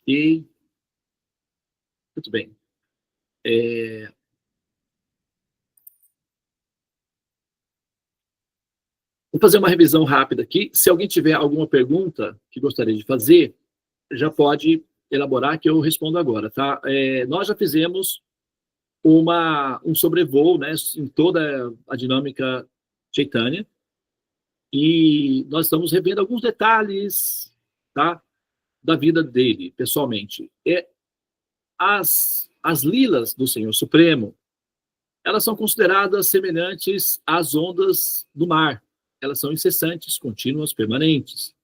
E, muito bem. Vou fazer uma revisão rápida aqui. Se alguém tiver alguma pergunta que gostaria de fazer, já pode elaborar que eu respondo agora, tá? Nós já fizemos um sobrevoo, né, em toda a dinâmica Chaitanya, e nós estamos revendo alguns detalhes, tá, da vida dele, pessoalmente. As lilas do Senhor Supremo, elas são consideradas semelhantes às ondas do mar. Elas são incessantes, contínuas, permanentes.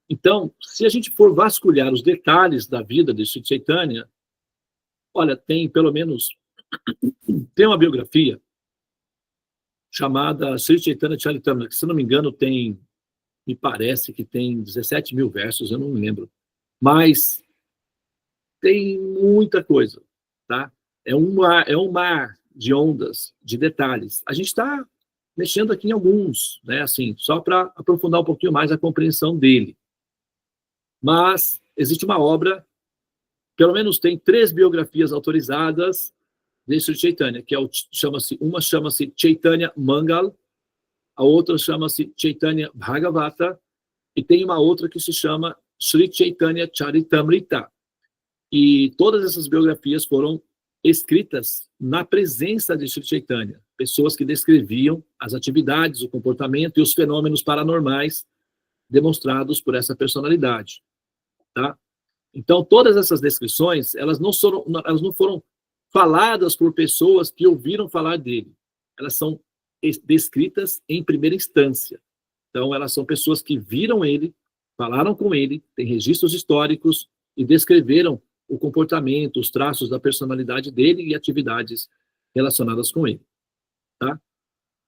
Então, se a gente for vasculhar os detalhes da vida de Sri Chaitanya, olha, tem pelo menos tem uma biografia chamada Sri Chaitanya Charitamrita, que, se não me engano, me parece que tem 17 mil versos, eu não me lembro. Mas tem muita coisa, tá? É um mar de ondas, de detalhes. A gente está mexendo aqui em alguns, né? Assim, só para aprofundar um pouquinho mais a compreensão dele. Mas existe uma obra, pelo menos tem 3 biografias autorizadas de Sri Chaitanya, que uma chama-se Chaitanya Mangal, a outra chama-se Chaitanya Bhagavata, e tem uma outra que se chama Sri Chaitanya Charitamrita. E todas essas biografias foram escritas na presença de Sri Chaitanya, pessoas que descreviam as atividades, o comportamento e os fenômenos paranormais demonstrados por essa personalidade, tá? Então, todas essas descrições, elas não foram faladas por pessoas que ouviram falar dele. Elas são descritas em primeira instância. Então, elas são pessoas que viram ele, falaram com ele, têm registros históricos e descreveram o comportamento, os traços da personalidade dele e atividades relacionadas com ele, tá?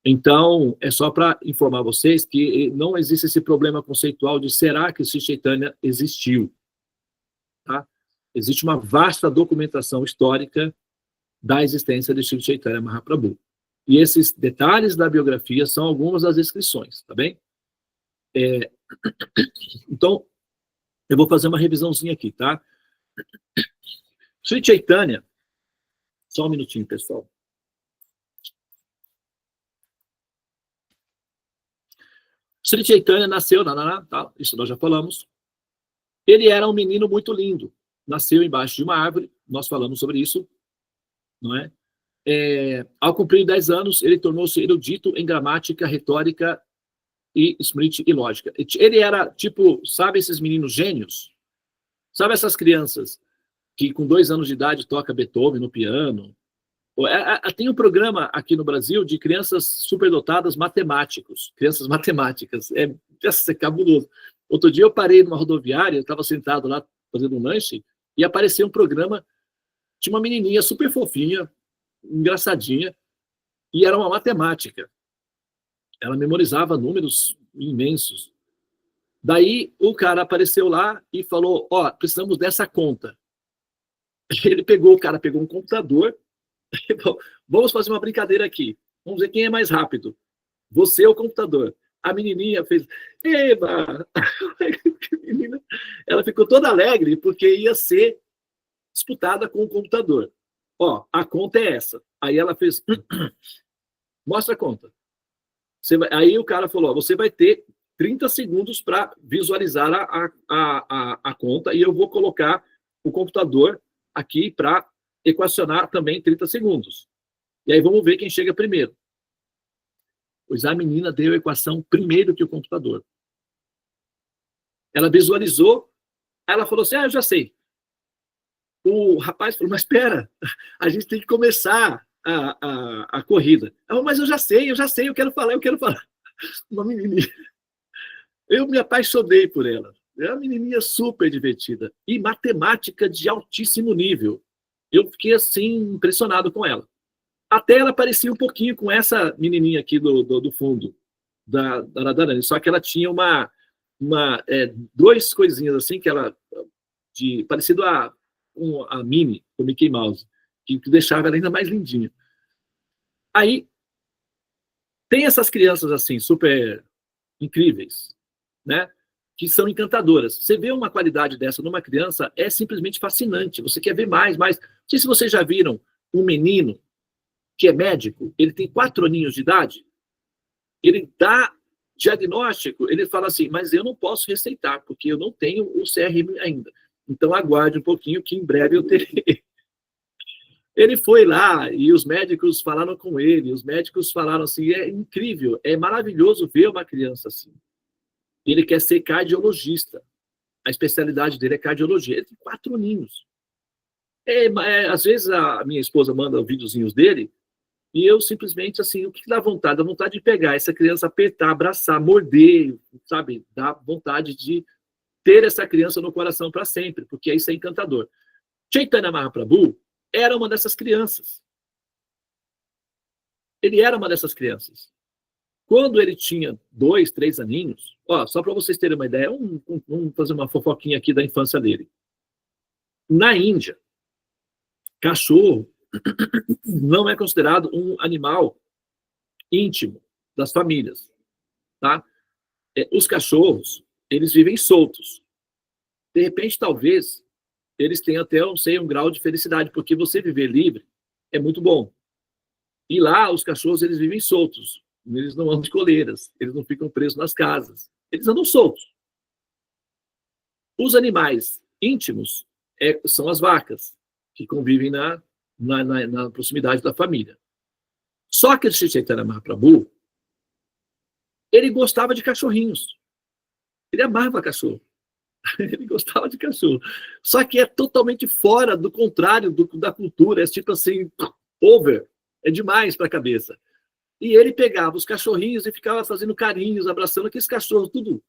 Então, é só para informar vocês que não existe esse problema conceitual de será que Sri Chaitanya existiu, tá? Existe uma vasta documentação histórica da existência de Sri Chaitanya Mahaprabhu. E esses detalhes da biografia são algumas das descrições, tá bem? Então, eu vou fazer uma revisãozinha aqui, tá? Sri Chaitanya, só um minutinho, pessoal. Sri Chaitanya nasceu, tá? Isso nós já falamos. Ele era um menino muito lindo. Nasceu embaixo de uma árvore, nós falamos sobre isso, não é? Ao cumprir 10 anos, ele tornou-se erudito em gramática, retórica e smriti e lógica. Ele era, tipo, sabe esses meninos gênios? Sabe essas crianças que com 2 anos de idade toca Beethoven no piano? Tem um programa aqui no Brasil de crianças superdotadas matemáticos, crianças matemáticas. É cabuloso. Outro dia eu parei numa rodoviária, eu estava sentado lá fazendo um lanche, e apareceu um programa, tinha uma menininha super fofinha, engraçadinha, e era uma matemática. Ela memorizava números imensos. Daí o cara apareceu lá e falou, precisamos dessa conta. O cara pegou um computador, vamos fazer uma brincadeira aqui. Vamos ver quem é mais rápido. Você ou o computador? A menininha fez, eba! Ela ficou toda alegre porque ia ser disputada com o computador. A conta é essa. Aí ela fez, mostra a conta. Aí o cara falou, você vai ter 30 segundos para visualizar a conta e eu vou colocar o computador aqui para equacionar também 30 segundos. E aí vamos ver quem chega primeiro. Pois a menina deu a equação primeiro que o computador. Ela visualizou, ela falou assim, eu já sei. O rapaz falou, mas espera, a gente tem que começar a corrida. Mas eu já sei, eu quero falar. Uma menininha. Eu me apaixonei por ela. É uma menininha super divertida. E matemática de altíssimo nível. Eu fiquei, assim, impressionado com ela. Até ela parecia um pouquinho com essa menininha aqui do fundo, da Radharani. Só que ela tinha duas coisinhas assim, que ela, parecido a Minnie, do Mickey Mouse, que deixava ela ainda mais lindinha. Aí, tem essas crianças assim, super incríveis, né? que são encantadoras. Você vê uma qualidade dessa numa criança, é simplesmente fascinante. Você quer ver mais, mais. Não sei se vocês já viram um menino que é médico, ele tem 4 aninhos de idade, ele dá diagnóstico, ele fala assim, mas eu não posso receitar, porque eu não tenho o CRM ainda. Então aguarde um pouquinho, que em breve eu terei. Ele foi lá e os médicos falaram com ele, os médicos falaram assim, é incrível, é maravilhoso ver uma criança assim. Ele quer ser cardiologista. A especialidade dele é cardiologia. Ele tem 4 aninhos. Às vezes a minha esposa manda videozinhos dele e eu simplesmente, assim, o que dá vontade? Dá vontade de pegar essa criança, apertar, abraçar, morder, sabe? Dá vontade de ter essa criança no coração para sempre, porque isso é encantador. Chaitanya Mahaprabhu era uma dessas crianças. Ele era uma dessas crianças. Quando ele tinha 2, 3 aninhos, ó, só para vocês terem uma ideia, vamos fazer uma fofoquinha aqui da infância dele. Na Índia, cachorro não é considerado um animal íntimo das famílias, tá? Os cachorros, eles vivem soltos. De repente, talvez, eles tenham até, não sei, um grau de felicidade, porque você viver livre é muito bom. E lá, os cachorros, eles vivem soltos. Eles não andam de coleiras, eles não ficam presos nas casas. Eles andam soltos. Os animais íntimos são as vacas, que convivem na proximidade da família. Só que o Sri Chaitanya Mahaprabhu, ele gostava de cachorrinhos. Ele amava cachorro. Ele gostava de cachorro. Só que é totalmente fora do contrário da cultura. É tipo assim, over. É demais para a cabeça. E ele pegava os cachorrinhos e ficava fazendo carinhos, abraçando aqueles cachorros, tudo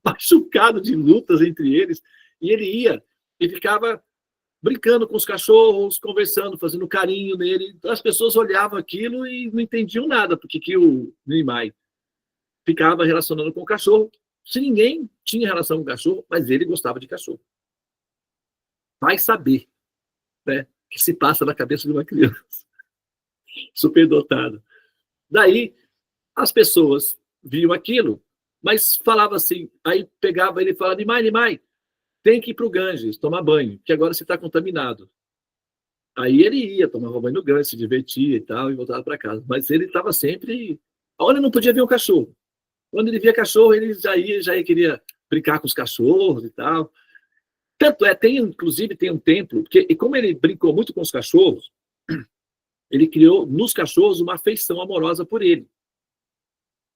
machucado de lutas entre eles. E ele ia e ficava brincando com os cachorros, conversando, fazendo carinho nele. As pessoas olhavam aquilo e não entendiam nada, porque que o Nimai ficava relacionando com o cachorro. Se ninguém tinha relação com o cachorro, mas ele gostava de cachorro. Vai saber, né, o que se passa na cabeça de uma criança superdotada. Daí, as pessoas viam aquilo, mas falava assim, aí pegava ele e falava, Nimai, tem que ir para o Ganges, tomar banho, que agora você está contaminado. Aí ele ia, tomava banho no Ganges, se divertia e tal, e voltava para casa. Mas ele estava sempre... Onde não podia ver um cachorro. Quando ele via cachorro, ele já queria brincar com os cachorros e tal. Tanto inclusive tem um templo, porque, e como ele brincou muito com os cachorros, ele criou nos cachorros uma afeição amorosa por ele.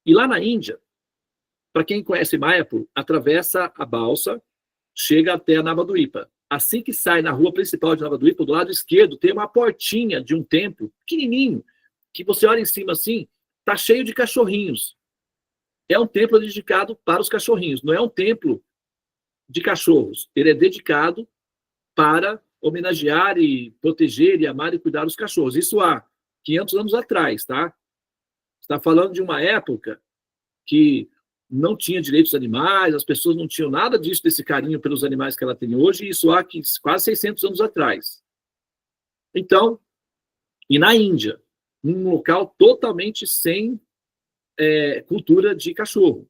E lá na Índia, para quem conhece Mayapur, atravessa a balsa, chega até a Navaduipa. Assim que sai na rua principal de Navaduipa, do lado esquerdo, tem uma portinha de um templo pequenininho, que você olha em cima assim, tá cheio de cachorrinhos. É um templo dedicado para os cachorrinhos, não é um templo de cachorros. Ele é dedicado para homenagear e proteger e amar e cuidar dos cachorros. Isso há 500 anos atrás, tá? Está falando de uma época que não tinha direitos animais, as pessoas não tinham nada disso, desse carinho pelos animais que ela tem hoje, e isso há quase 600 anos atrás. Então, e na Índia, num local totalmente sem cultura de cachorro.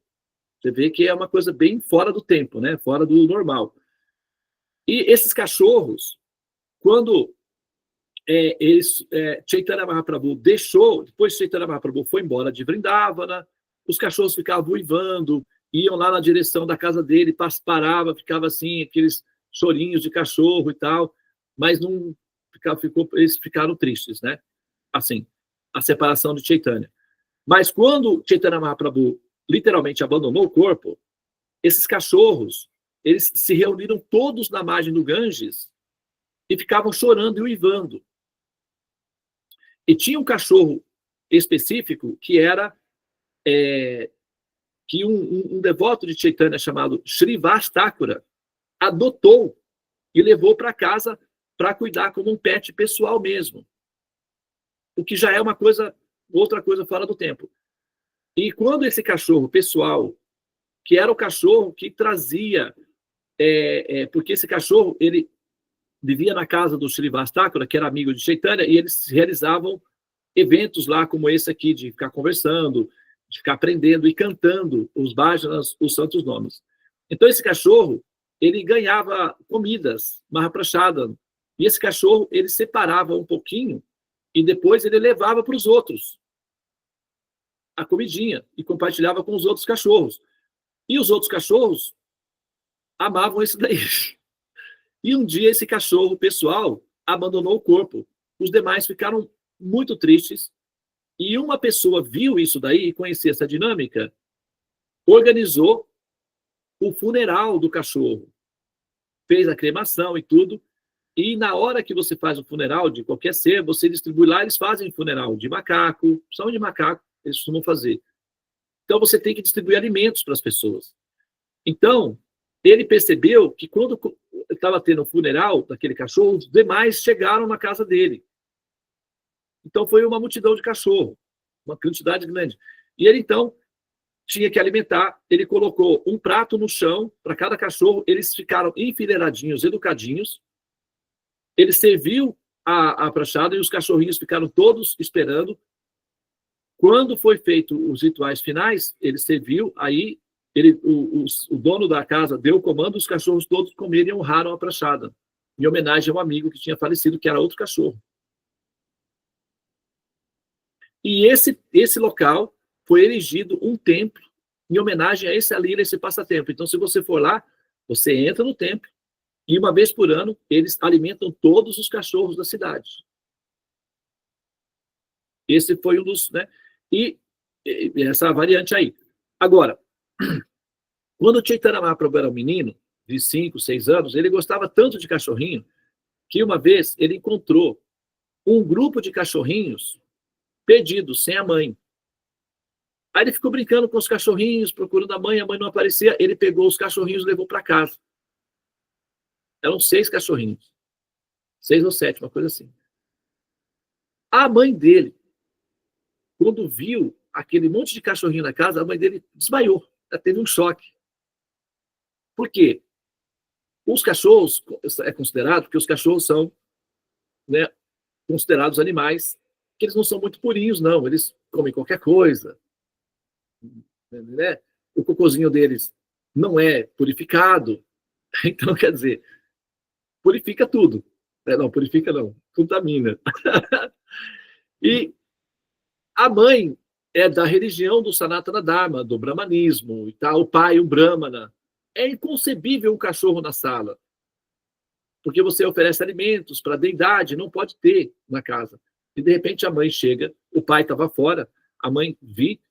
Você vê que é uma coisa bem fora do tempo, né? Fora do normal. E esses cachorros, quando Chaitanya Mahaprabhu depois Chaitanya Mahaprabhu foi embora de Vrindavana, os cachorros ficavam uivando, iam lá na direção da casa dele, parava, ficava assim, aqueles chorinhos de cachorro e tal, mas não eles ficaram tristes, né? Assim, a separação de Chaitanya. Mas quando Chaitanya Mahaprabhu literalmente abandonou o corpo, esses cachorros, eles se reuniram todos na margem do Ganges e ficavam chorando e uivando. E tinha um cachorro específico que era que um devoto de Chaitanya chamado Srivastakura adotou e levou para casa para cuidar como um pet pessoal mesmo. O que já é outra coisa fora do tempo. E quando esse cachorro pessoal, que era o cachorro que trazia, porque esse cachorro, ele vivia na casa do Srivastakura, que era amigo de Chaitanya, e eles realizavam eventos lá como esse aqui, de ficar conversando, de ficar aprendendo e cantando os bhajanas, os santos nomes. Então, esse cachorro, ele ganhava comidas, Mahaprasada. E esse cachorro, ele separava um pouquinho e depois ele levava para os outros a comidinha e compartilhava com os outros cachorros. E os outros cachorros amavam esse daí. E um dia esse cachorro pessoal abandonou o corpo. Os demais ficaram muito tristes. E uma pessoa viu isso daí e conhecia essa dinâmica, organizou o funeral do cachorro, fez a cremação e tudo. E na hora que você faz o funeral de qualquer ser, você distribui lá, eles fazem funeral de macaco, são de macaco, eles costumam fazer. Então você tem que distribuir alimentos para as pessoas. Então, ele percebeu que quando estava tendo o funeral daquele cachorro, os demais chegaram na casa dele. Então foi uma multidão de cachorro, uma quantidade grande. E ele então tinha que alimentar, ele colocou um prato no chão para cada cachorro, eles ficaram enfileiradinhos, educadinhos. Ele serviu a prachada e os cachorrinhos ficaram todos esperando. Quando foi feito os rituais finais, ele serviu, aí o dono da casa deu o comando, os cachorros todos comeram e honraram a prachada, em homenagem ao amigo que tinha falecido, que era outro cachorro. E esse local foi erigido um templo em homenagem a esse alila, esse passatempo. Então, se você for lá, você entra no templo e uma vez por ano eles alimentam todos os cachorros da cidade. Esse foi um dos, né? E essa variante aí. Agora, quando o Chaitanya Mahaprabhu era um menino de 5, 6 anos, ele gostava tanto de cachorrinho que uma vez ele encontrou um grupo de cachorrinhos perdidos, sem a mãe. Aí ele ficou brincando com os cachorrinhos, procurando a mãe não aparecia, ele pegou os cachorrinhos e levou para casa. Eram 6 cachorrinhos. 6 ou 7, uma coisa assim. A mãe dele, quando viu aquele monte de cachorrinho na casa, a mãe dele desmaiou. Ela teve um choque. Por quê? Os cachorros, é considerado que os cachorros são, né, considerados animais que eles não são muito purinhos, não. Eles comem qualquer coisa. Né? O cocôzinho deles não é purificado. Então, quer dizer, purifica tudo. Não, purifica não. Contamina. E a mãe é da religião do Sanatana Dharma, do brahmanismo, e tal, o pai, um brahmana. É inconcebível um cachorro na sala. Porque você oferece alimentos para a deidade, não pode ter na casa. E, de repente, a mãe chega, o pai estava fora, a mãe vê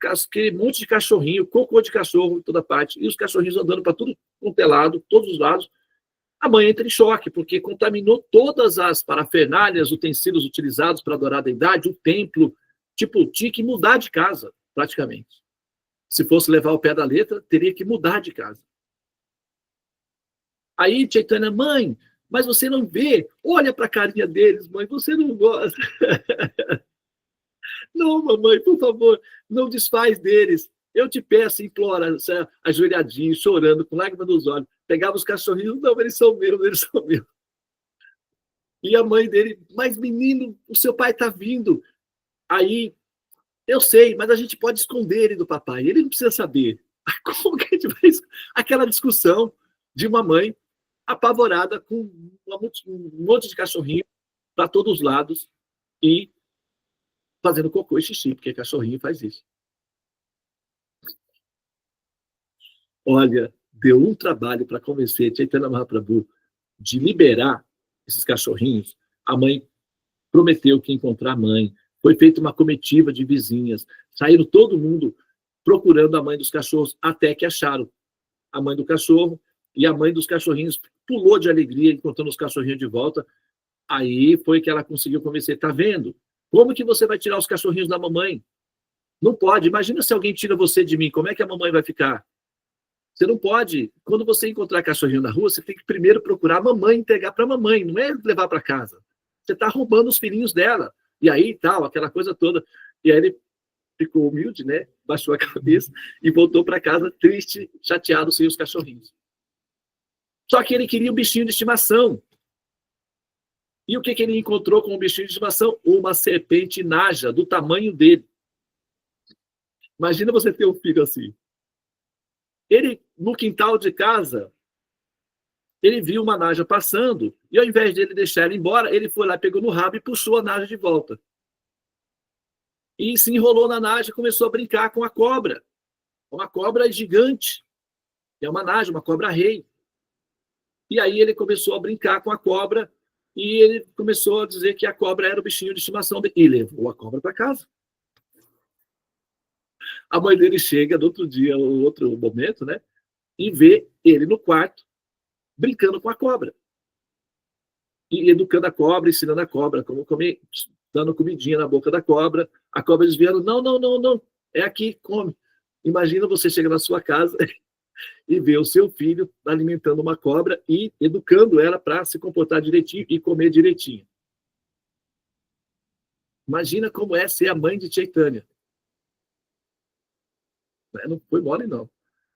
aquele monte de cachorrinho, cocô de cachorro em toda parte, e os cachorrinhos andando para tudo quanto é lado, todos os lados. A mãe entra em choque, porque contaminou todas as parafernálias, utensílios utilizados para adorar a deidade, o templo. Tipo, tinha que mudar de casa, praticamente. Se fosse levar o pé da letra, teria que mudar de casa. Aí, Chaitanya, mãe, mas você não vê? Olha para a carinha deles, mãe, você não gosta. Não, mamãe, por favor, não desfaz deles. Eu te peço, implora, ajoelhadinho, chorando, com lágrimas nos olhos. Pegava os cachorrinhos, não, eles são meus, eles são meus. E a mãe dele, mas menino, o seu pai está vindo. Aí, eu sei, mas a gente pode esconder ele do papai, ele não precisa saber. Como que a gente faz aquela discussão de uma mãe apavorada com um monte de cachorrinho para todos os lados e fazendo cocô e xixi, porque cachorrinho faz isso. Olha, deu um trabalho para convencer Chaitanya Mahaprabhu de liberar esses cachorrinhos. A mãe prometeu que ia encontrar a mãe. Foi feita uma comitiva de vizinhas. Saíram todo mundo procurando a mãe dos cachorros, até que acharam a mãe do cachorro. E a mãe dos cachorrinhos pulou de alegria, encontrando os cachorrinhos de volta. Aí foi que ela conseguiu convencer. Tá vendo? Como que você vai tirar os cachorrinhos da mamãe? Não pode. Imagina se alguém tira você de mim. Como é que a mamãe vai ficar? Você não pode. Quando você encontrar cachorrinho na rua, você tem que primeiro procurar a mamãe, entregar para a mamãe. Não é levar para casa. Você está roubando os filhinhos dela. E aí, tal, aquela coisa toda. E aí ele ficou humilde, né? Baixou a cabeça e voltou para casa triste, chateado sem os cachorrinhos. Só que ele queria um bichinho de estimação. E o que ele encontrou com o bichinho de estimação? Uma serpente naja, do tamanho dele. Imagina você ter um filho assim. Ele, no quintal de casa, ele viu uma naja passando, e ao invés de ele deixar ela embora, ele foi lá, pegou no rabo e puxou a naja de volta. E se enrolou na naja e começou a brincar com a cobra. Uma cobra gigante. É uma naja, uma cobra-rei. E aí ele começou a brincar com a cobra e ele começou a dizer que a cobra era o bichinho de estimação dele. E levou a cobra para casa. A mãe dele chega no outro dia, no outro momento, né? E vê ele no quarto, brincando com a cobra. E educando a cobra, ensinando a cobra como comer, dando comidinha na boca da cobra. A cobra desviando, não, não, não, não, é aqui, come. Imagina você chega na sua casa e ver o seu filho alimentando uma cobra e educando ela para se comportar direitinho e comer direitinho. Imagina como é ser a mãe de Chaitanya. Não foi mole, não.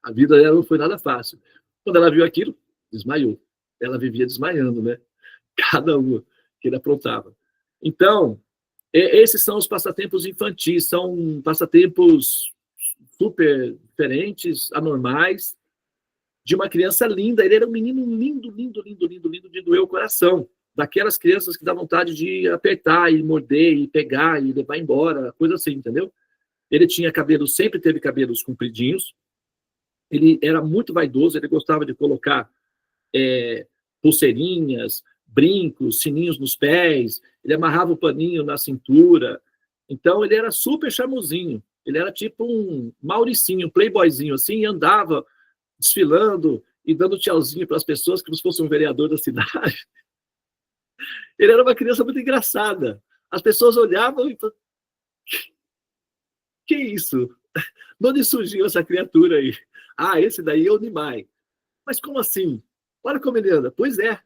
A vida dela não foi nada fácil. Quando ela viu aquilo, desmaiou. Ela vivia desmaiando, né? Cada uma que ele aprontava. Então, esses são os passatempos infantis, são passatempos super diferentes, anormais, de uma criança linda. Ele era um menino lindo, lindo, lindo, lindo, lindo, de doer o coração. Daquelas crianças que dá vontade de apertar e morder e pegar e levar embora, coisa assim, entendeu? Ele tinha cabelos, sempre teve cabelos compridinhos. Ele era muito vaidoso, ele gostava de colocar pulseirinhas, brincos, sininhos nos pés, ele amarrava o paninho na cintura. Então, ele era super charmosinho. Ele era tipo um Mauricinho, um playboyzinho, assim, e andava desfilando e dando tchauzinho para as pessoas como se fosse um vereador da cidade. Ele era uma criança muito engraçada. As pessoas olhavam e falavam, que isso? De onde surgiu essa criatura aí? Ah, esse daí é o Nimai. Mas como assim? Olha como ele anda. Pois é.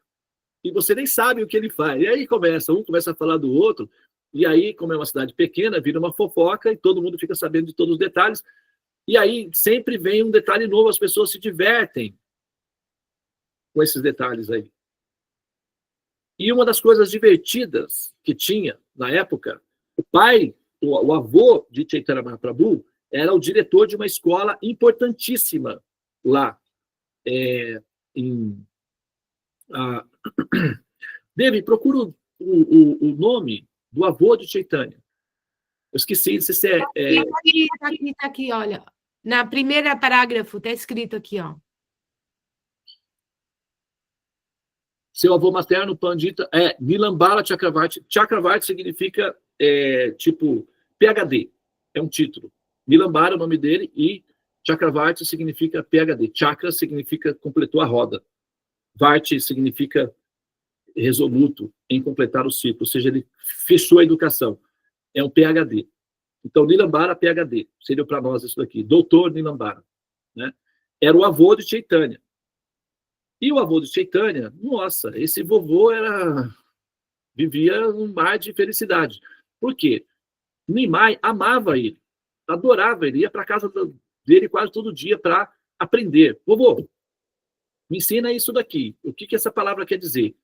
E você nem sabe o que ele faz. E aí um começa a falar do outro, e aí, como é uma cidade pequena, vira uma fofoca e todo mundo fica sabendo de todos os detalhes. E aí sempre vem um detalhe novo, as pessoas se divertem com esses detalhes aí. E uma das coisas divertidas que tinha na época, o avô de Chaitanya Mahaprabhu, era o diretor de uma escola importantíssima lá em... Devi, procura o nome do avô de Chaitanya. Eu esqueci se é... Tá aqui, olha. Na primeira parágrafo, está escrito aqui, ó. Seu avô materno, Pandita, é Nilambara Chakravarti. Chakravarti significa, tipo, PhD. É um título. Nilambara é o nome dele e Chakravarti significa PhD. Chakra significa completou a roda. Varti significa resoluto em completar o ciclo. Ou seja, ele fechou a educação. É um PhD. Então, Nilambara, PhD. Seria para nós isso daqui. Doutor Nilambara. Né? Era o avô de Chaitanya. E o avô de Chaitanya, nossa, esse vovô vivia num mar de felicidade. Por quê? Nimai amava ele, adorava ele, ia para a casa dele quase todo dia para aprender. Vovô, me ensina isso daqui. O que essa palavra quer dizer?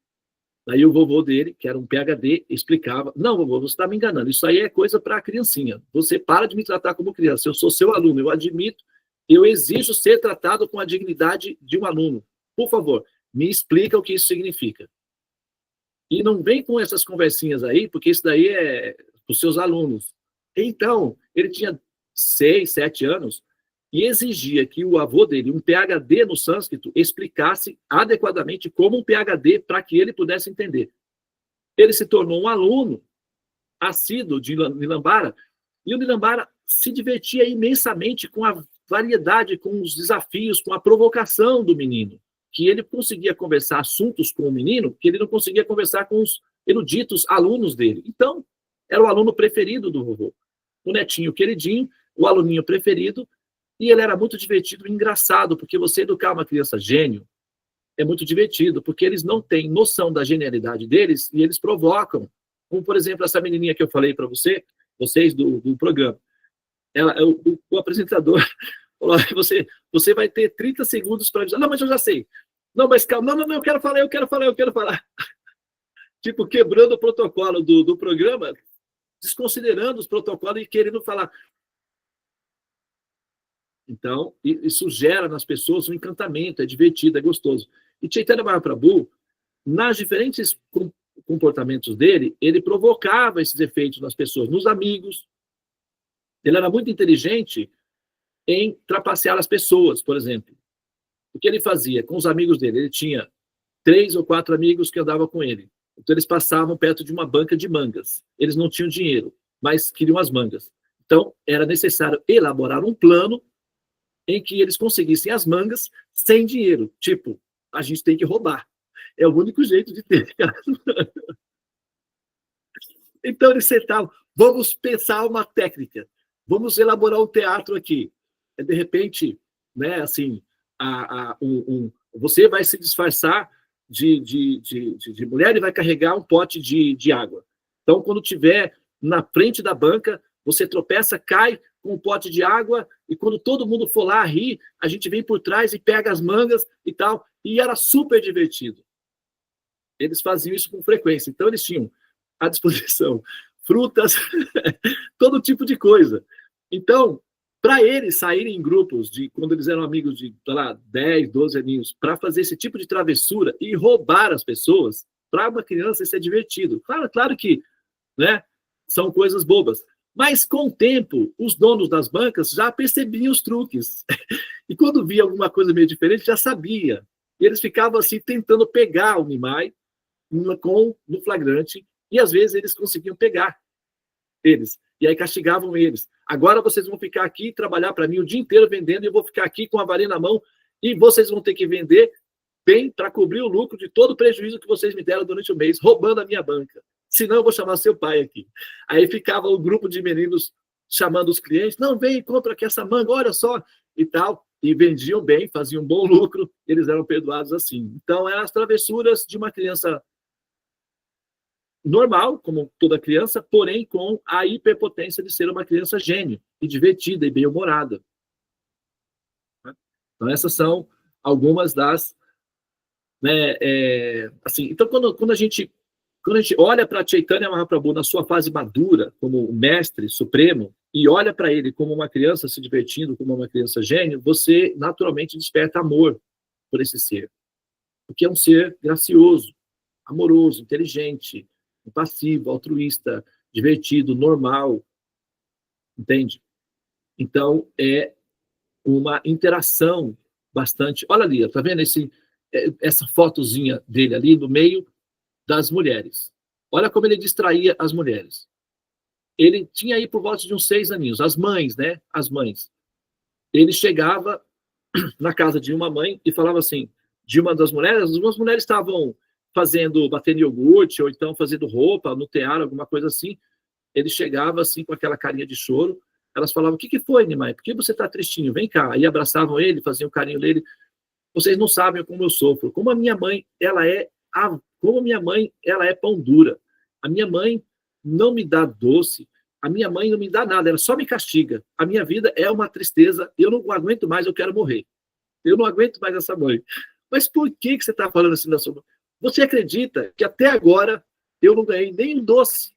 Aí o vovô dele, que era um PhD, explicava: não, vovô, você está me enganando, isso aí é coisa para criancinha. Você para de me tratar como criança, eu sou seu aluno, eu admito, eu exijo ser tratado com a dignidade de um aluno. Por favor, me explica o que isso significa. E não vem com essas conversinhas aí, porque isso daí é para os seus alunos. Então, ele tinha 6, 7 anos e exigia que o avô dele, um PhD no sânscrito, explicasse adequadamente como um PhD para que ele pudesse entender. Ele se tornou um aluno assíduo de Nilambara, e o Nilambara se divertia imensamente com a variedade, com os desafios, com a provocação do menino, que ele conseguia conversar assuntos com o menino que ele não conseguia conversar com os eruditos alunos dele. Então, era o aluno preferido do vovô. O netinho queridinho, o aluninho preferido, e ele era muito divertido e engraçado, porque você educar uma criança gênio é muito divertido, porque eles não têm noção da genialidade deles e eles provocam. Como, por exemplo, essa menininha que eu falei para vocês do programa. O apresentador falou: você vai ter 30 segundos para avisar. Não, mas eu já sei. Não, mas calma. Não, eu quero falar. Tipo, quebrando o protocolo do programa, desconsiderando os protocolos e querendo falar. Então, isso gera nas pessoas um encantamento, é divertido, é gostoso. E Chaitanya Mahaprabhu, nas diferentes comportamentos dele, ele provocava esses efeitos nas pessoas, nos amigos. Ele era muito inteligente em trapacear as pessoas, por exemplo. O que ele fazia com os amigos dele? Ele tinha 3 ou 4 amigos que andavam com ele. Então, eles passavam perto de uma banca de mangas. Eles não tinham dinheiro, mas queriam as mangas. Então, era necessário elaborar um plano em que eles conseguissem as mangas sem dinheiro. Tipo, a gente tem que roubar. É o único jeito de ter. Então, eles sentavam, vamos pensar uma técnica, vamos elaborar um teatro aqui. De repente, né, assim, você vai se disfarçar de mulher e vai carregar um pote de água. Então, quando tiver na frente da banca, você tropeça, cai com um pote de água, e quando todo mundo for lá rir, a gente vem por trás e pega as mangas e tal, e era super divertido. Eles faziam isso com frequência. Então, eles tinham à disposição frutas, todo tipo de coisa. Então, para eles saírem em grupos, quando eles eram amigos de, sei lá, 10, 12 aninhos, para fazer esse tipo de travessura e roubar as pessoas, para uma criança isso é divertido. Claro que, né, são coisas bobas. Mas, com o tempo, os donos das bancas já percebiam os truques. E quando via alguma coisa meio diferente, já sabia. E eles ficavam assim, tentando pegar o Nimai no flagrante, e às vezes eles conseguiam pegar eles. E aí castigavam eles. Agora vocês vão ficar aqui e trabalhar para mim o dia inteiro vendendo, e eu vou ficar aqui com a varinha na mão, e vocês vão ter que vender bem para cobrir o lucro de todo o prejuízo que vocês me deram durante o mês, roubando a minha banca. Senão eu vou chamar seu pai aqui. Aí ficava o grupo de meninos chamando os clientes, não, vem, compra aqui essa manga, olha só, e tal. E vendiam bem, faziam um bom lucro, eles eram perdoados assim. Então, eram as travessuras de uma criança normal, como toda criança, porém com a hiperpotência de ser uma criança gênio, e divertida, e bem-humorada. Então, essas são algumas das... Né, assim, então, quando a gente olha para Chaitanya Mahaprabhu na sua fase madura, como o mestre supremo, e olha para ele como uma criança se divertindo, como uma criança gênio, você naturalmente desperta amor por esse ser. Porque é um ser gracioso, amoroso, inteligente, passivo, altruísta, divertido, normal, entende? Então, é uma interação bastante... Olha ali, tá vendo essa fotozinha dele ali no meio das mulheres. Olha como ele distraía as mulheres. Ele tinha aí por volta de uns 6 aninhos, as mães, né? As mães. Ele chegava na casa de uma mãe e falava assim, de uma das mulheres, as duas mulheres estavam batendo iogurte, ou então fazendo roupa, no tear, alguma coisa assim. Ele chegava assim com aquela carinha de choro, elas falavam, o que foi, Nimai? Por que você está tristinho? Vem cá. Aí abraçavam ele, faziam um carinho dele. Vocês não sabem como eu sofro. Como a minha mãe, ela é pão dura. A minha mãe não me dá doce, a minha mãe não me dá nada, ela só me castiga. A minha vida é uma tristeza, eu não aguento mais, eu quero morrer. Eu não aguento mais essa mãe. Mas por que você está falando assim da sua mãe? Você acredita que até agora eu não ganhei nem um doce?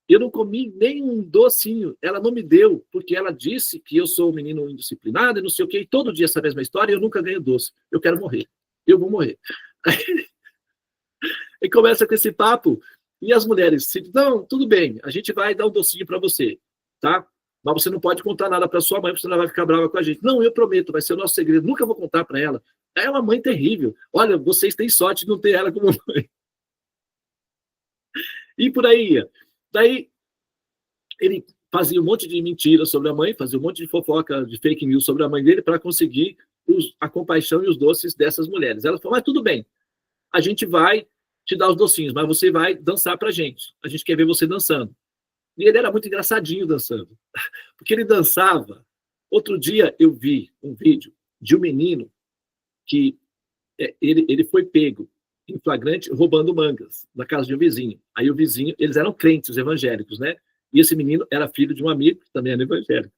Eu não comi nem um docinho. Ela não me deu, porque ela disse que eu sou um menino indisciplinado e não sei o quê. E todo dia essa mesma história, eu nunca ganho doce. Eu quero morrer. Eu vou morrer. E começa com esse papo. E as mulheres dizem, não, tudo bem, a gente vai dar um docinho para você, tá? Mas você não pode contar nada para sua mãe, porque senão ela vai ficar brava com a gente. Não, eu prometo, vai ser o nosso segredo. Nunca vou contar para ela. É uma mãe terrível. Olha, vocês têm sorte de não ter ela como mãe. E por aí ia. Daí, ele fazia um monte de mentiras sobre a mãe, fazia um monte de fofoca, de fake news sobre a mãe dele para conseguir a compaixão e os doces dessas mulheres. Ela falou, mas tudo bem, a gente vai te dar os docinhos, mas você vai dançar pra gente. A gente quer ver você dançando. E ele era muito engraçadinho dançando, porque ele dançava. Outro dia eu vi um vídeo de um menino que ele foi pego em flagrante roubando mangas na casa de um vizinho. Aí o vizinho, eles eram crentes evangélicos, né? E esse menino era filho de um amigo que também era evangélico.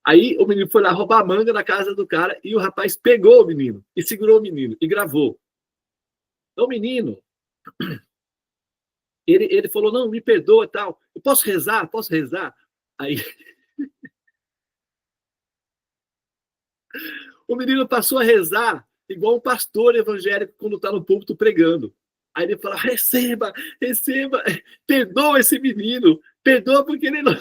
Aí o menino foi lá roubar manga na casa do cara e o rapaz pegou o menino e segurou o menino e gravou. Então o menino, ele falou, não, me perdoa e tal. Eu posso rezar? Posso rezar? Aí O menino passou a rezar igual um pastor evangélico quando está no púlpito pregando. Aí ele fala, receba, receba, perdoa esse menino, perdoa porque ele não...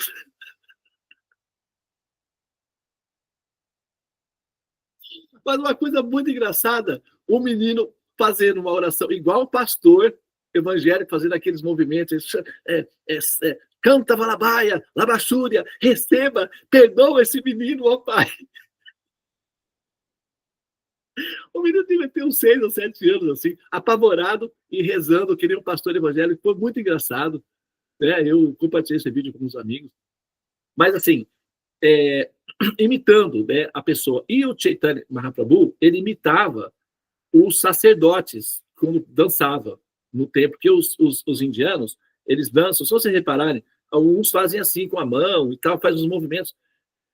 Mas uma coisa muito engraçada, o menino fazendo uma oração igual o pastor evangélico, fazendo aqueles movimentos, canta valabaia, labachúria, receba, perdoa esse menino, ó pai. O menino devia ter uns 6 ou 7 anos, assim, apavorado e rezando, que nem um pastor evangélico. Foi muito engraçado, né? Eu compartilhei esse vídeo com uns amigos. Mas, assim, imitando, né, a pessoa. E o Chaitanya Mahaprabhu, ele imitava os sacerdotes quando dançava no tempo, que os indianos, eles dançam, se vocês repararem, alguns fazem assim com a mão e tal, fazem os movimentos.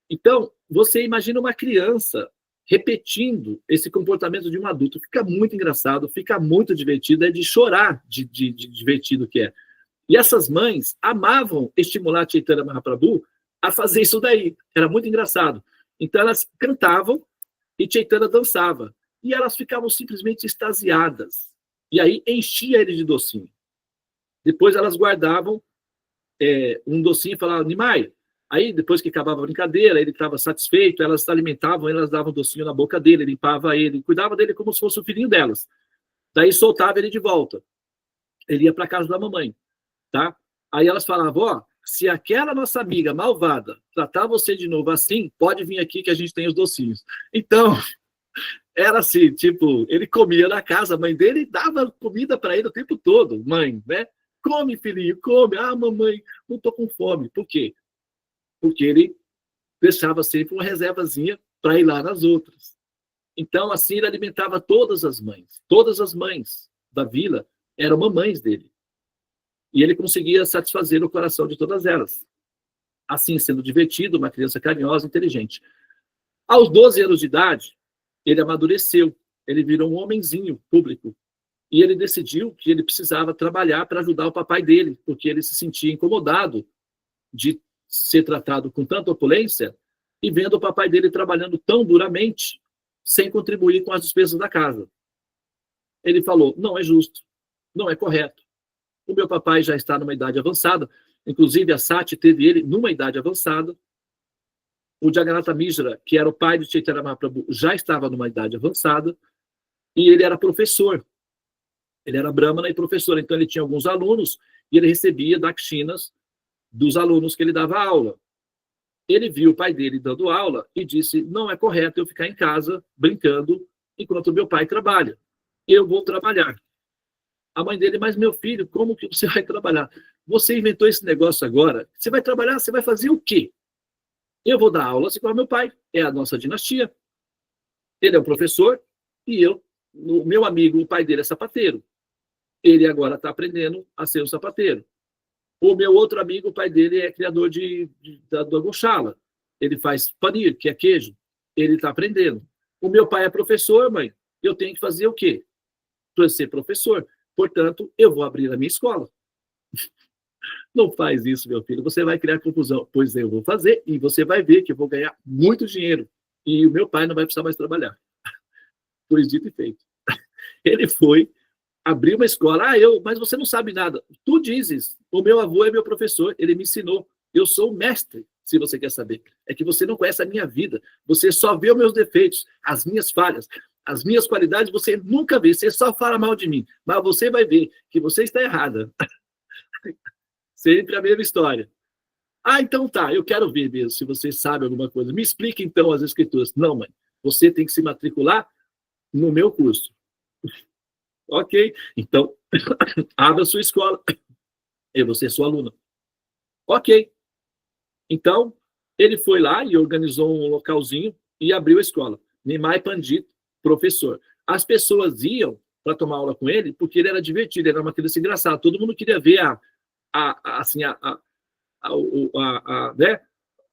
Então, você imagina uma criança repetindo esse comportamento de um adulto. Fica muito engraçado, fica muito divertido, é de chorar de divertido que é. E essas mães amavam estimular Chaitanya Mahaprabhu a fazer isso daí. Era muito engraçado. Então, elas cantavam e Chaitanya dançava. E elas ficavam simplesmente extasiadas. E aí enchia ele de docinho. Depois elas guardavam um docinho e falavam, Nimai. Aí, depois que acabava a brincadeira, ele estava satisfeito, elas alimentavam, elas davam docinho na boca dele, limpava ele, cuidava dele como se fosse o filhinho delas. Daí soltava ele de volta. Ele ia para casa da mamãe, tá? Aí elas falavam, ó, se aquela nossa amiga malvada tratar você de novo assim, pode vir aqui que a gente tem os docinhos. Então, era assim, tipo, ele comia na casa, a mãe dele dava comida para ele o tempo todo, mãe, né? Come, filhinho, come. Ah, mamãe, não tô com fome. Por quê? Porque ele deixava sempre uma reservazinha para ir lá nas outras. Então, assim, ele alimentava todas as mães. Todas as mães da vila eram mamães dele. E ele conseguia satisfazer o coração de todas elas. Assim, sendo divertido, uma criança carinhosa, inteligente. Aos 12 anos de idade, ele amadureceu. Ele virou um homenzinho público. E ele decidiu que ele precisava trabalhar para ajudar o papai dele, porque ele se sentia incomodado de ser tratado com tanta opulência e vendo o papai dele trabalhando tão duramente sem contribuir com as despesas da casa. Ele falou, não é justo, não é correto. O meu papai já está numa idade avançada, inclusive a Sati teve ele numa idade avançada. O Jagannatha Mishra, que era o pai de Chaitanya Mahaprabhu, já estava numa idade avançada e ele era professor. Ele era brahmana e professor, então ele tinha alguns alunos e ele recebia dakshinas dos alunos que ele dava aula. Ele viu o pai dele dando aula e disse, não é correto eu ficar em casa brincando enquanto meu pai trabalha. Eu vou trabalhar. A mãe dele, mas meu filho, como que você vai trabalhar? Você inventou esse negócio agora, você vai trabalhar, você vai fazer o quê? Eu vou dar aula assim como meu pai, é a nossa dinastia. Ele é um professor e o meu amigo, o pai dele é sapateiro. Ele agora está aprendendo a ser um sapateiro. O meu outro amigo, o pai dele é criador da gochala. Ele faz paneer, que é queijo. Ele está aprendendo. O meu pai é professor, mãe. Eu tenho que fazer o quê? Para ser professor. Portanto, eu vou abrir a minha escola. Não faz isso, meu filho. Você vai criar confusão. Pois eu vou fazer e você vai ver que eu vou ganhar muito dinheiro. E o meu pai não vai precisar mais trabalhar. Pois dito e feito. Ele foi abrir uma escola. Mas você não sabe nada. Tu dizes, o meu avô é meu professor, ele me ensinou. Eu sou o mestre, se você quer saber. É que você não conhece a minha vida. Você só vê os meus defeitos, as minhas falhas. As minhas qualidades você nunca vê. Você só fala mal de mim. Mas você vai ver que você está errada. Sempre a mesma história. Ah, então tá, eu quero ver mesmo se você sabe alguma coisa. Me explique então as escrituras. Não, mãe, você tem que se matricular no meu curso. Ok, então, abra sua escola. Eu vou ser sua aluna. Ok. Então, ele foi lá e organizou um localzinho e abriu a escola. Nimai Pandit, professor. As pessoas iam para tomar aula com ele porque ele era divertido, ele era uma criança engraçada. Todo mundo queria ver né,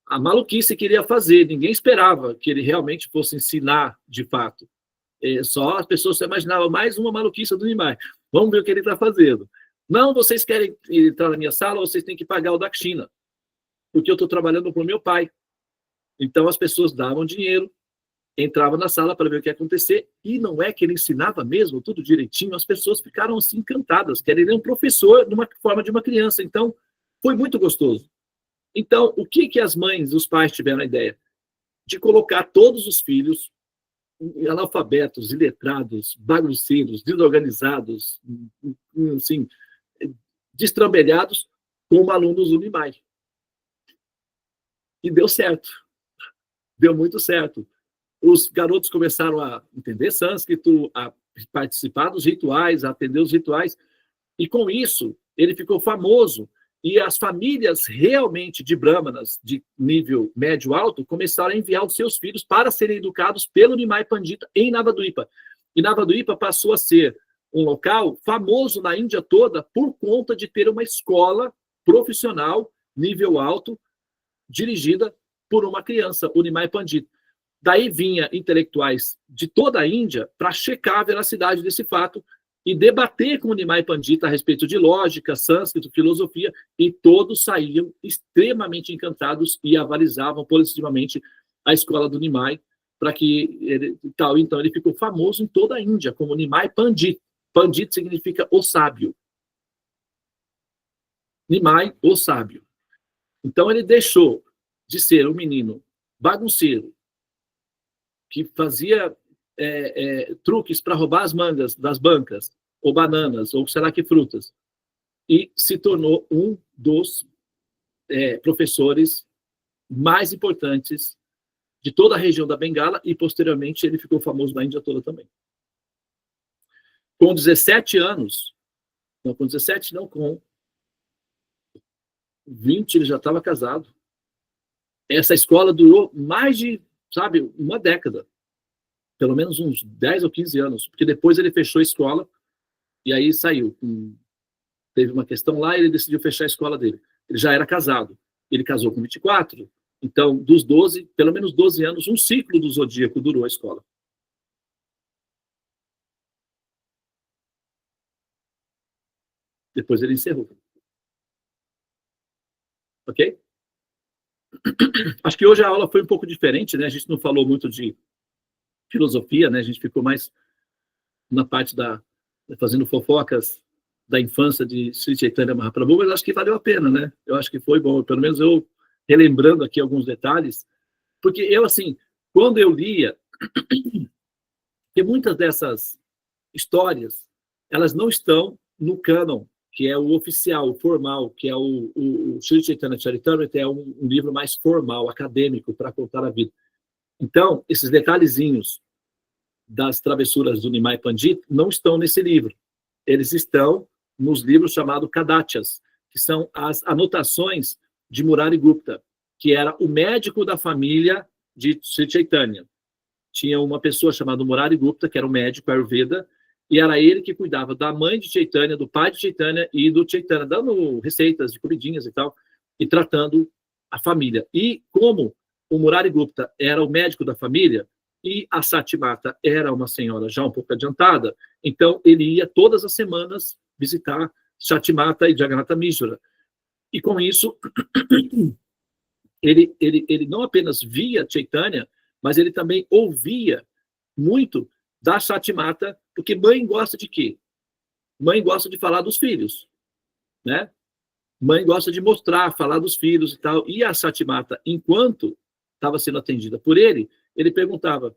a maluquice que ele ia fazer. Ninguém esperava que ele realmente fosse ensinar de fato. Só as pessoas só imaginavam mais uma maluquice do Nimai. Vamos ver o que ele está fazendo. Não, vocês querem entrar na minha sala, vocês têm que pagar o dakshina, porque eu estou trabalhando para o meu pai. Então as pessoas davam dinheiro, entrava na sala para ver o que ia acontecer, e não é que ele ensinava mesmo tudo direitinho, as pessoas ficaram assim encantadas, que ele era um professor numa forma de uma criança, então foi muito gostoso. Então, o que as mães e os pais tiveram a ideia? De colocar todos os filhos analfabetos, iletrados, bagunceiros, desorganizados, assim, destrambelhados, como alunos do Nimai. E deu certo. Deu muito certo. Os garotos começaram a entender sânscrito, a participar dos rituais, a atender os rituais, e com isso ele ficou famoso. E as famílias realmente de brahmanas, de nível médio-alto, começaram a enviar os seus filhos para serem educados pelo Nimai Pandita em Navadvipa. E Navadvipa passou a ser um local famoso na Índia toda por conta de ter uma escola profissional, nível alto, dirigida por uma criança, o Nimai Pandita. Daí vinha intelectuais de toda a Índia para checar a veracidade desse fato e debater com o Nimai Pandita a respeito de lógica, sânscrito, filosofia, e todos saíam extremamente encantados e avalizavam positivamente a escola do Nimai, para que ele, tal. Então ele ficou famoso em toda a Índia como Nimai Pandit. Pandit significa o sábio. Nimai, o sábio. Então ele deixou de ser um menino bagunceiro, que fazia truques para roubar as mangas das bancas, ou bananas, ou será que frutas, e se tornou um dos professores mais importantes de toda a região da Bengala, e posteriormente ele ficou famoso na Índia toda também. Com 17 anos, não com 17, não, com 20 ele já estava casado. Essa escola durou mais de, uma década. Pelo menos uns 10 ou 15 anos, porque depois ele fechou a escola e aí saiu. Teve uma questão lá e ele decidiu fechar a escola dele. Ele já era casado. Ele casou com 24, então, dos 12, pelo menos 12 anos, um ciclo do zodíaco durou a escola. Depois ele encerrou. Ok? Acho que hoje a aula foi um pouco diferente, né? A gente não falou muito de filosofia, né? A gente ficou mais na parte fazendo fofocas da infância de Sri Chaitanya Mahaprabhu, mas acho que valeu a pena, né? Eu acho que foi bom, pelo menos eu relembrando aqui alguns detalhes, porque eu, assim, quando eu lia, porque muitas dessas histórias, elas não estão no cânon, que é o oficial, o formal, que é o Sri Chaitanya Charitamrita, é um livro mais formal, acadêmico, para contar a vida. Então, esses detalhezinhos das travessuras do Nimai Pandit não estão nesse livro. Eles estão nos livros chamados Kadachas, que são as anotações de Murari Gupta, que era o médico da família de Sri Chaitanya. Tinha uma pessoa chamada Murari Gupta, que era um médico Ayurveda, e era ele que cuidava da mãe de Chaitanya, do pai de Chaitanya e do Chaitanya, dando receitas de comidinhas e tal, e tratando a família. E como o Murari Gupta era o médico da família e a Satimata era uma senhora já um pouco adiantada, então ele ia todas as semanas visitar Satimata e Jagannatha Mishra. E com isso, ele não apenas via Chaitanya, mas ele também ouvia muito da Satimata, porque mãe gosta de quê? Mãe gosta de falar dos filhos, né? Mãe gosta de mostrar, falar dos filhos e tal. E a Satimata, enquanto estava sendo atendida por ele perguntava: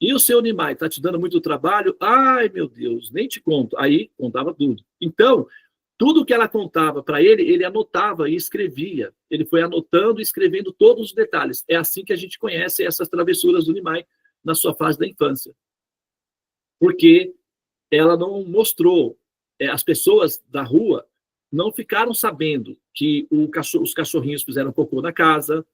e o seu Nimai, está te dando muito trabalho? Ai, meu Deus, nem te conto. Aí, contava tudo. Então, tudo que ela contava para ele anotava e escrevia. Ele foi anotando e escrevendo todos os detalhes. É assim que a gente conhece essas travessuras do Nimai na sua fase da infância. Porque ela não mostrou, as pessoas da rua não ficaram sabendo que os cachorrinhos fizeram cocô na casa,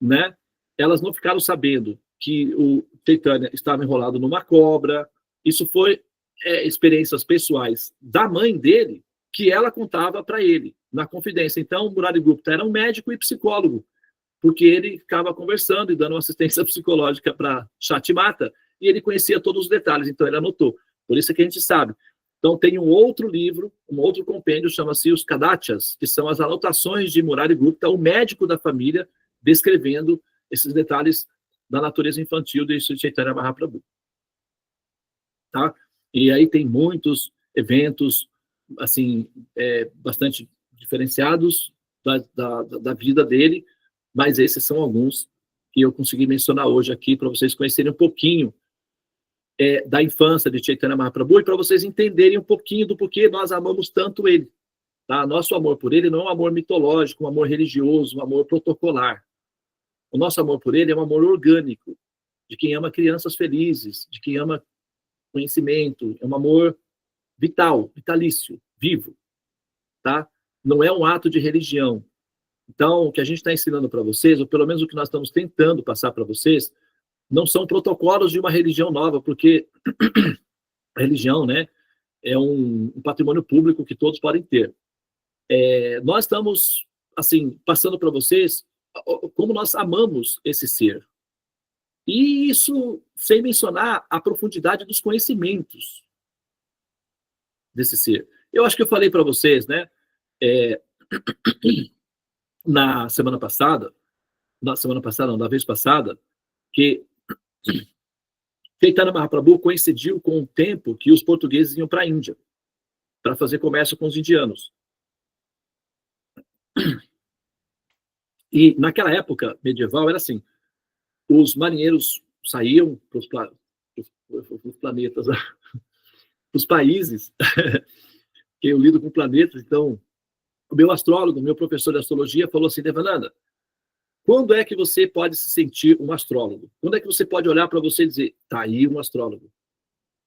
né? Elas não ficaram sabendo que o Chaitanya estava enrolado numa cobra. Isso foi experiências pessoais da mãe dele, que ela contava para ele, na confidência. Então, o Murari Gupta era um médico e psicólogo, porque ele ficava conversando e dando assistência psicológica para Satimata, e ele conhecia todos os detalhes, então ele anotou. Por isso é que a gente sabe. Então, tem um outro livro, um outro compêndio, chama-se Os Kadachas, que são as anotações de Murari Gupta, o médico da família, descrevendo esses detalhes da natureza infantil de Chaitanya Mahaprabhu. Tá? E aí tem muitos eventos assim, bastante diferenciados da vida dele, mas esses são alguns que eu consegui mencionar hoje aqui para vocês conhecerem um pouquinho da infância de Chaitanya Mahaprabhu e para vocês entenderem um pouquinho do porquê nós amamos tanto ele. Tá? Nosso amor por ele não é um amor mitológico, um amor religioso, um amor protocolar. O nosso amor por ele é um amor orgânico, de quem ama crianças felizes, de quem ama conhecimento, é um amor vital, vitalício, vivo, tá? Não é um ato de religião. Então, o que a gente está ensinando para vocês, ou pelo menos o que nós estamos tentando passar para vocês, não são protocolos de uma religião nova, porque a religião, né, é um patrimônio público que todos podem ter. Nós estamos, assim, passando para vocês como nós amamos esse ser. E isso sem mencionar a profundidade dos conhecimentos desse ser. Eu acho que eu falei para vocês, né, na vez passada, que Chaitanya Mahaprabhu coincidiu com o tempo que os portugueses iam para a Índia para fazer comércio com os indianos. E naquela época medieval era assim, os marinheiros saíam para os planetas, os países, que eu lido com planetas, então o meu astrólogo, meu professor de astrologia falou assim, Devananda, quando é que você pode se sentir um astrólogo? Quando é que você pode olhar para você e dizer, tá aí um astrólogo?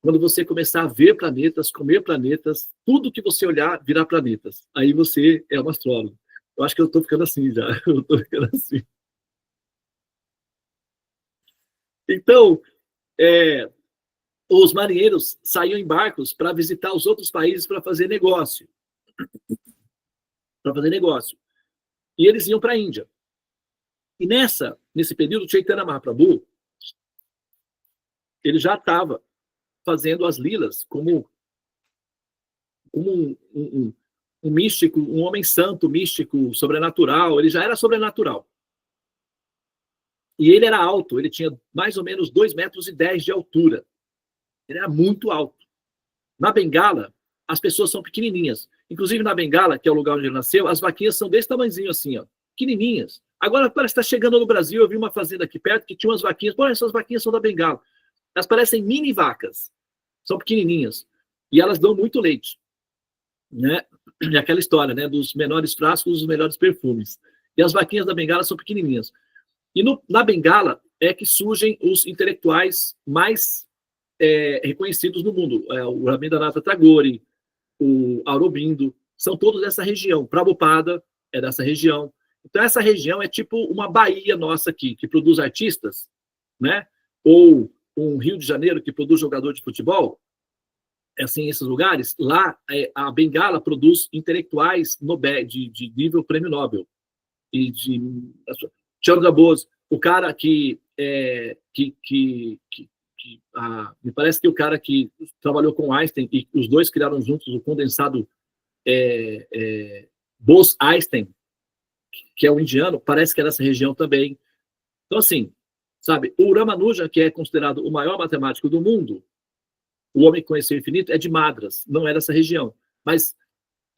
Quando você começar a ver planetas, comer planetas, tudo que você olhar virar planetas. Aí você é um astrólogo. Eu acho que eu estou ficando assim já. Eu estou ficando assim. Então, os marinheiros saíam em barcos para visitar os outros países para fazer negócio. E eles iam para a Índia. E nesse período, Chaitanya Mahaprabhu, ele já estava fazendo as lilas como um místico, um homem santo, místico, sobrenatural. Ele já era sobrenatural. E ele era alto, ele tinha mais ou menos 2,10 metros de altura. Ele era muito alto. Na Bengala, as pessoas são pequenininhas. Inclusive na Bengala, que é o lugar onde ele nasceu, as vaquinhas são desse tamanhozinho assim, ó, pequenininhas. Agora parece que está chegando no Brasil, eu vi uma fazenda aqui perto que tinha umas vaquinhas. Pô, essas vaquinhas são da Bengala. Elas parecem mini vacas. São pequenininhas. E elas dão muito leite. Né? É aquela história, né? Dos menores frascos, os melhores perfumes. E as vaquinhas da Bengala são pequenininhas. E na Bengala é que surgem os intelectuais mais reconhecidos no mundo. O Rabindranath Tagore, o Aurobindo, são todos dessa região. Prabhupada é dessa região. Então, essa região é tipo uma Bahia nossa aqui, que produz artistas, né? Ou um Rio de Janeiro que produz jogador de futebol. Assim, esses lugares, lá a Bengala produz intelectuais de nível prêmio Nobel. E de Chandra Bose, o cara me parece que o cara que trabalhou com Einstein e os dois criaram juntos o condensado Bose-Einstein, que é o indiano, parece que é dessa região também. Então, assim, sabe, o Ramanuja, que é considerado o maior matemático do mundo, o homem que conheceu o infinito, é de Madras, não é dessa região. Mas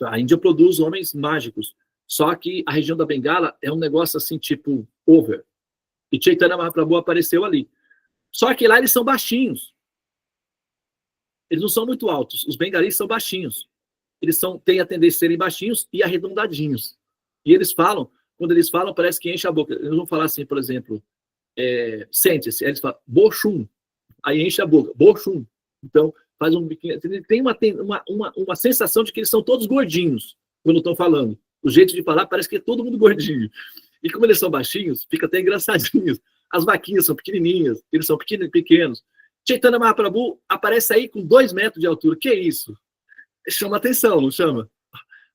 a Índia produz homens mágicos. Só que a região da Bengala é um negócio assim, tipo, over. E Chaitanya Mahaprabhu apareceu ali. Só que lá eles são baixinhos. Eles não são muito altos. Os bengalis são baixinhos. Eles têm a tendência a serem baixinhos e arredondadinhos. E eles falam, quando eles falam, parece que enche a boca. Eles vão falar assim, por exemplo, sente-se. Aí eles falam, bochum. Aí enche a boca, bochum. Então, faz um biquinho. Tem uma sensação de que eles são todos gordinhos quando estão falando. O jeito de falar parece que é todo mundo gordinho. E como eles são baixinhos, fica até engraçadinho. As vaquinhas são pequenininhas, eles são pequenos. Chaitanya Mahaprabhu aparece aí com 2 metros de altura. Que é isso? Chama atenção, não chama?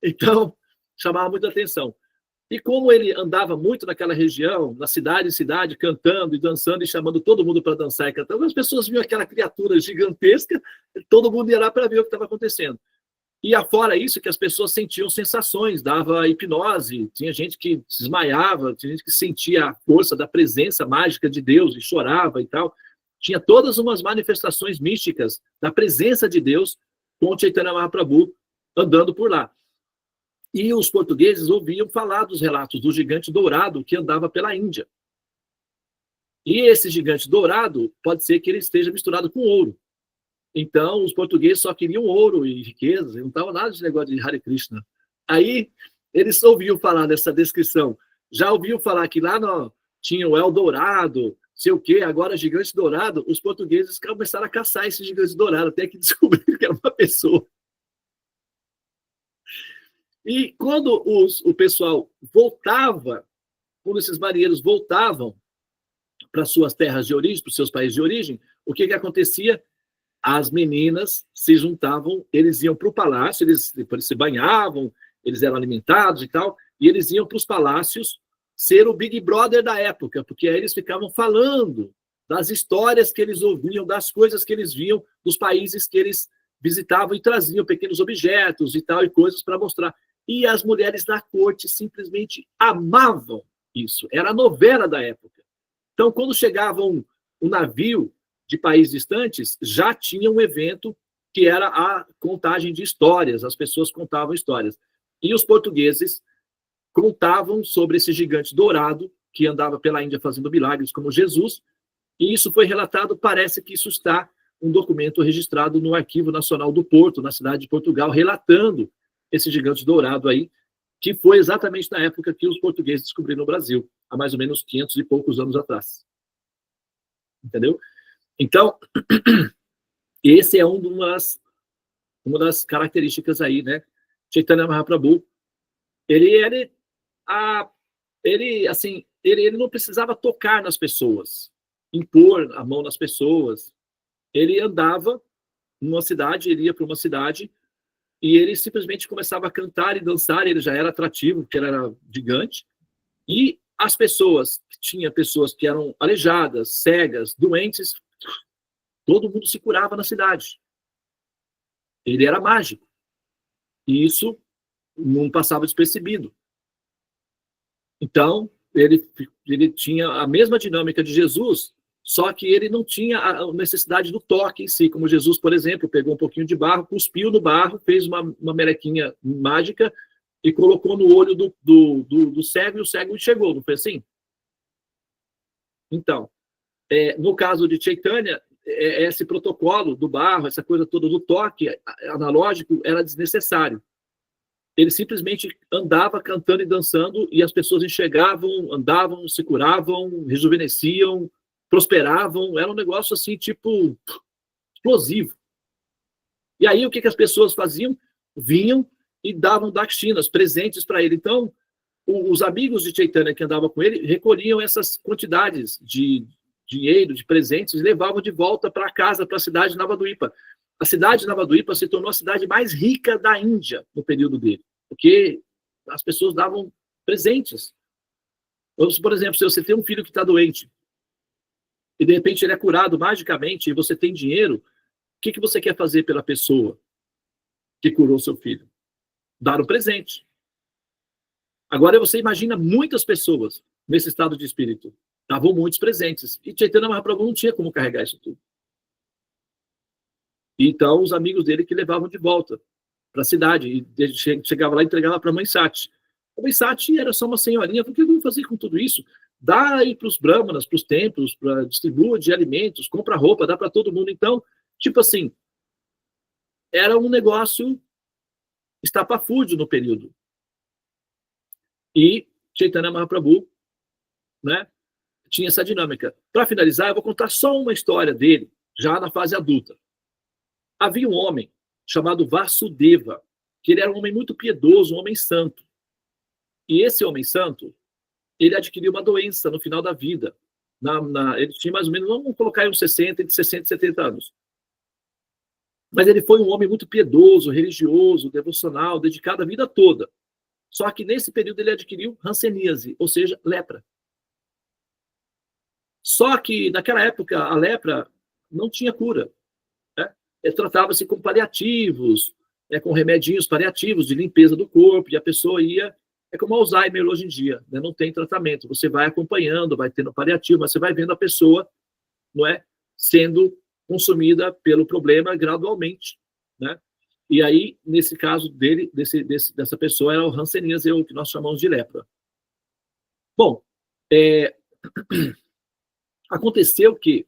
Então, chamava muita atenção. E como ele andava muito naquela região, na cidade em cidade, cantando e dançando e chamando todo mundo para dançar e cantar, as pessoas viam aquela criatura gigantesca, todo mundo ia lá para ver o que estava acontecendo. E afora isso, que as pessoas sentiam sensações, dava hipnose, tinha gente que se desmaiava, tinha gente que sentia a força da presença mágica de Deus e chorava e tal. Tinha todas umas manifestações místicas da presença de Deus com o Chaitanya Mahaprabhu andando por lá. E os portugueses ouviam falar dos relatos do gigante dourado que andava pela Índia. E esse gigante dourado pode ser que ele esteja misturado com ouro. Então, os portugueses só queriam ouro e riquezas, não estava nada de negócio de Hare Krishna. Aí, eles ouviam falar dessa descrição. Já ouviam falar que lá tinha o Eldorado, sei o quê, agora gigante dourado. Os portugueses começaram a caçar esse gigante dourado, até que descobriram que era uma pessoa. E quando o pessoal voltava, quando esses marinheiros voltavam para suas terras de origem, para os seus países de origem, o que acontecia? As meninas se juntavam, eles iam para o palácio, depois se banhavam, eles eram alimentados e tal, e eles iam para os palácios ser o Big Brother da época, porque aí eles ficavam falando das histórias que eles ouviam, das coisas que eles viam, dos países que eles visitavam e traziam pequenos objetos e tal, e coisas para mostrar. E as mulheres da corte simplesmente amavam isso. Era a novela da época. Então, quando chegava um navio de países distantes, já tinha um evento que era a contagem de histórias. As pessoas contavam histórias. E os portugueses contavam sobre esse gigante dourado que andava pela Índia fazendo milagres como Jesus. E isso foi relatado, parece que isso está um documento registrado no Arquivo Nacional do Porto, na cidade de Portugal, relatando esse gigante dourado aí, que foi exatamente na época que os portugueses descobriram o Brasil, há mais ou menos 500 e poucos anos atrás. Entendeu? Então, esse é uma das características aí, né? Chaitanya Mahaprabhu, ele não precisava tocar nas pessoas, impor a mão nas pessoas. Ele andava numa cidade, ele ia para uma cidade, e ele simplesmente começava a cantar e dançar, ele já era atrativo, porque ele era gigante, e as pessoas, tinha pessoas que eram aleijadas, cegas, doentes, todo mundo se curava na cidade. Ele era mágico. E isso não passava despercebido. Então, ele tinha a mesma dinâmica de Jesus, só que ele não tinha a necessidade do toque em si, como Jesus, por exemplo, pegou um pouquinho de barro, cuspiu no barro, fez uma melequinha mágica e colocou no olho do cego, e o cego enxergou, não foi assim? Então, no caso de Chaitanya, esse protocolo do barro, essa coisa toda do toque analógico era desnecessário. Ele simplesmente andava cantando e dançando e as pessoas enxergavam, andavam, se curavam, rejuvenesciam, prosperavam. Era um negócio assim, tipo, explosivo. E aí o que as pessoas faziam? Vinham e davam dakshinas, presentes para ele. Então, os amigos de Chaitanya que andavam com ele recolhiam essas quantidades de dinheiro, de presentes, e levavam de volta para casa, para a cidade de Navadvipa. A cidade de Navadvipa se tornou a cidade mais rica da Índia no período dele, porque as pessoas davam presentes. Por exemplo, se você tem um filho que está doente, e de repente ele é curado magicamente, e você tem dinheiro, o que você quer fazer pela pessoa que curou seu filho? Dar um presente. Agora você imagina muitas pessoas nesse estado de espírito. Davam muitos presentes. E Chaitanya Mahaprabhu não tinha como carregar isso tudo. Então, os amigos dele que levavam de volta para a cidade. E chegava lá e entregava para a mãe Sati. A mãe Sati era só uma senhorinha. O que eu vou fazer com tudo isso? Dá aí para os brahmanas, para os templos, para distribua de alimentos, compra roupa, dá para todo mundo. Então, tipo assim, era um negócio estapafúrdio no período. E Chaitanya Mahaprabhu, né, tinha essa dinâmica. Para finalizar, eu vou contar só uma história dele, já na fase adulta. Havia um homem chamado Vasudeva, que ele era um homem muito piedoso, um homem santo. E esse homem santo, ele adquiriu uma doença no final da vida. Ele tinha mais ou menos, vamos colocar aí uns 60, entre 60 e 70 anos. Mas ele foi um homem muito piedoso, religioso, devocional, dedicado a vida toda. Só que nesse período ele adquiriu hanseníase, ou seja, lepra. Só que naquela época a lepra não tinha cura. Né? Tratava-se com paliativos, com remedinhos paliativos de limpeza do corpo, e a pessoa ia... É como Alzheimer hoje em dia, né? Não tem tratamento. Você vai acompanhando, vai tendo paliativo, mas você vai vendo a pessoa, não é, sendo consumida pelo problema gradualmente, né? E aí, nesse caso dele, dessa pessoa, era o hanseníase, o que nós chamamos de lepra. Bom, aconteceu que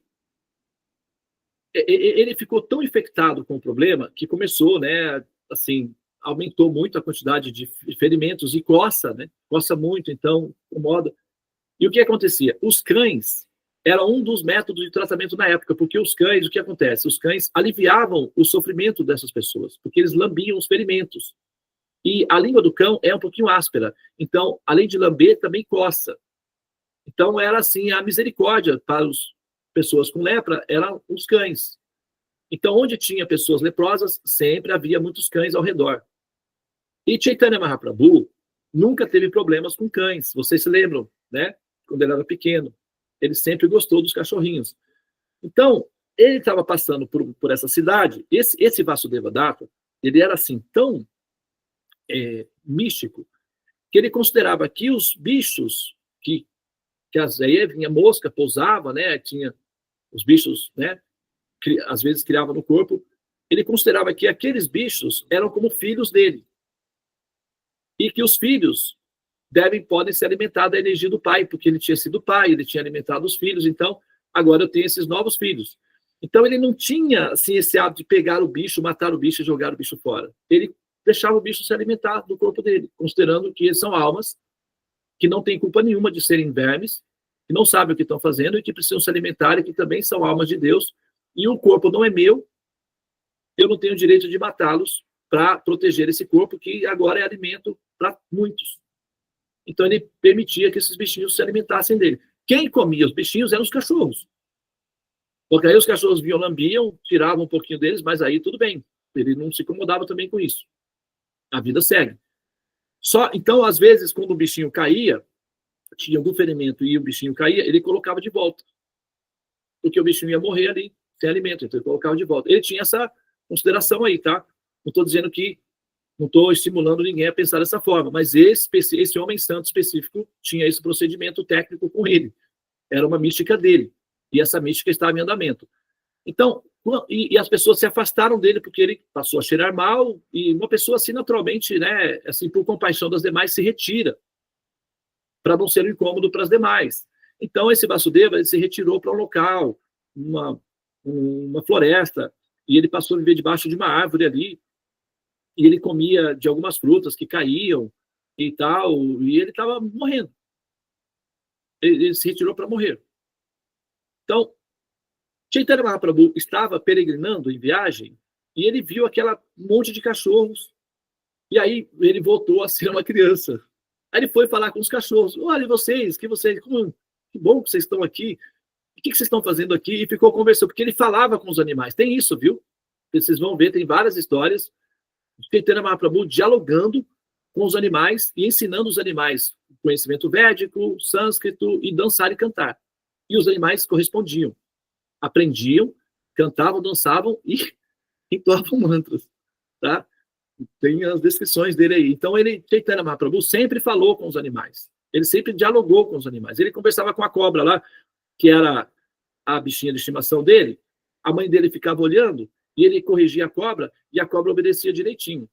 ele ficou tão infectado com o problema que começou, né, assim, aumentou muito a quantidade de ferimentos e coça, né? Coça muito, então incomoda. E o que acontecia? Os cães era um dos métodos de tratamento na época, porque os cães, o que acontece? Os cães aliviavam o sofrimento dessas pessoas, porque eles lambiam os ferimentos. E a língua do cão é um pouquinho áspera, então, além de lamber, também coça. Então, era assim, a misericórdia para as pessoas com lepra eram os cães. Então, onde tinha pessoas leprosas, sempre havia muitos cães ao redor. E Chaitanya Mahaprabhu nunca teve problemas com cães. Vocês se lembram, né? Quando ele era pequeno. Ele sempre gostou dos cachorrinhos. Então, ele estava passando por essa cidade. Esse Vasudeva Datta, ele era assim, tão místico, que ele considerava que os bichos que aí vinha mosca, pousava, né? Tinha os bichos, né? Às vezes criava no corpo. Ele considerava que aqueles bichos eram como filhos dele. E que os filhos podem se alimentar da energia do pai, porque ele tinha sido pai, ele tinha alimentado os filhos, então agora eu tenho esses novos filhos. Então ele não tinha assim, esse hábito de pegar o bicho, matar o bicho e jogar o bicho fora. Ele deixava o bicho se alimentar do corpo dele, considerando que eles são almas que não têm culpa nenhuma de serem vermes, que não sabem o que estão fazendo e que precisam se alimentar e que também são almas de Deus. E o corpo não é meu, eu não tenho direito de matá-los para proteger esse corpo que agora é alimento para muitos. Então ele permitia que esses bichinhos se alimentassem dele. Quem comia os bichinhos eram os cachorros. Porque aí os cachorros vinham, lambiam, tiravam um pouquinho deles, mas aí tudo bem. Ele não se incomodava também com isso. A vida segue. Então, às vezes, quando o bichinho caía, tinha algum ferimento e o bichinho caía, ele colocava de volta. Porque o bichinho ia morrer ali, sem alimento, então ele colocava de volta. Ele tinha essa consideração aí, tá? Não estou dizendo que não estou estimulando ninguém a pensar dessa forma, mas esse homem santo específico tinha esse procedimento técnico com ele. Era uma mística dele. E essa mística estava em andamento. Então, e as pessoas se afastaram dele porque ele passou a cheirar mal, e uma pessoa assim, naturalmente, né, assim, por compaixão das demais, se retira para não ser um incômodo para as demais. Então, esse Vasudeva, ele se retirou para um local, uma floresta, e ele passou a viver debaixo de uma árvore ali, e ele comia de algumas frutas que caíam e tal, e ele estava morrendo. Ele se retirou para morrer. Então, Chaitanya Mahaprabhu estava peregrinando em viagem e ele viu aquela monte de cachorros. E aí ele voltou a ser uma criança. Aí ele foi falar com os cachorros. Olha, que bom que vocês estão aqui. O que vocês estão fazendo aqui? E ficou conversando, porque ele falava com os animais. Tem isso, viu? Vocês vão ver, tem várias histórias. Chaitanya Mahaprabhu dialogando com os animais e ensinando os animais conhecimento védico, sânscrito e dançar e cantar. E os animais correspondiam. Aprendiam, cantavam, dançavam e entoavam mantras, tá? Tem as descrições dele aí. Então, Chaitanya Mahaprabhu sempre falou com os animais. Ele sempre dialogou com os animais. Ele conversava com a cobra lá, que era a bichinha de estimação dele. A mãe dele ficava olhando e ele corrigia a cobra e a cobra obedecia direitinho.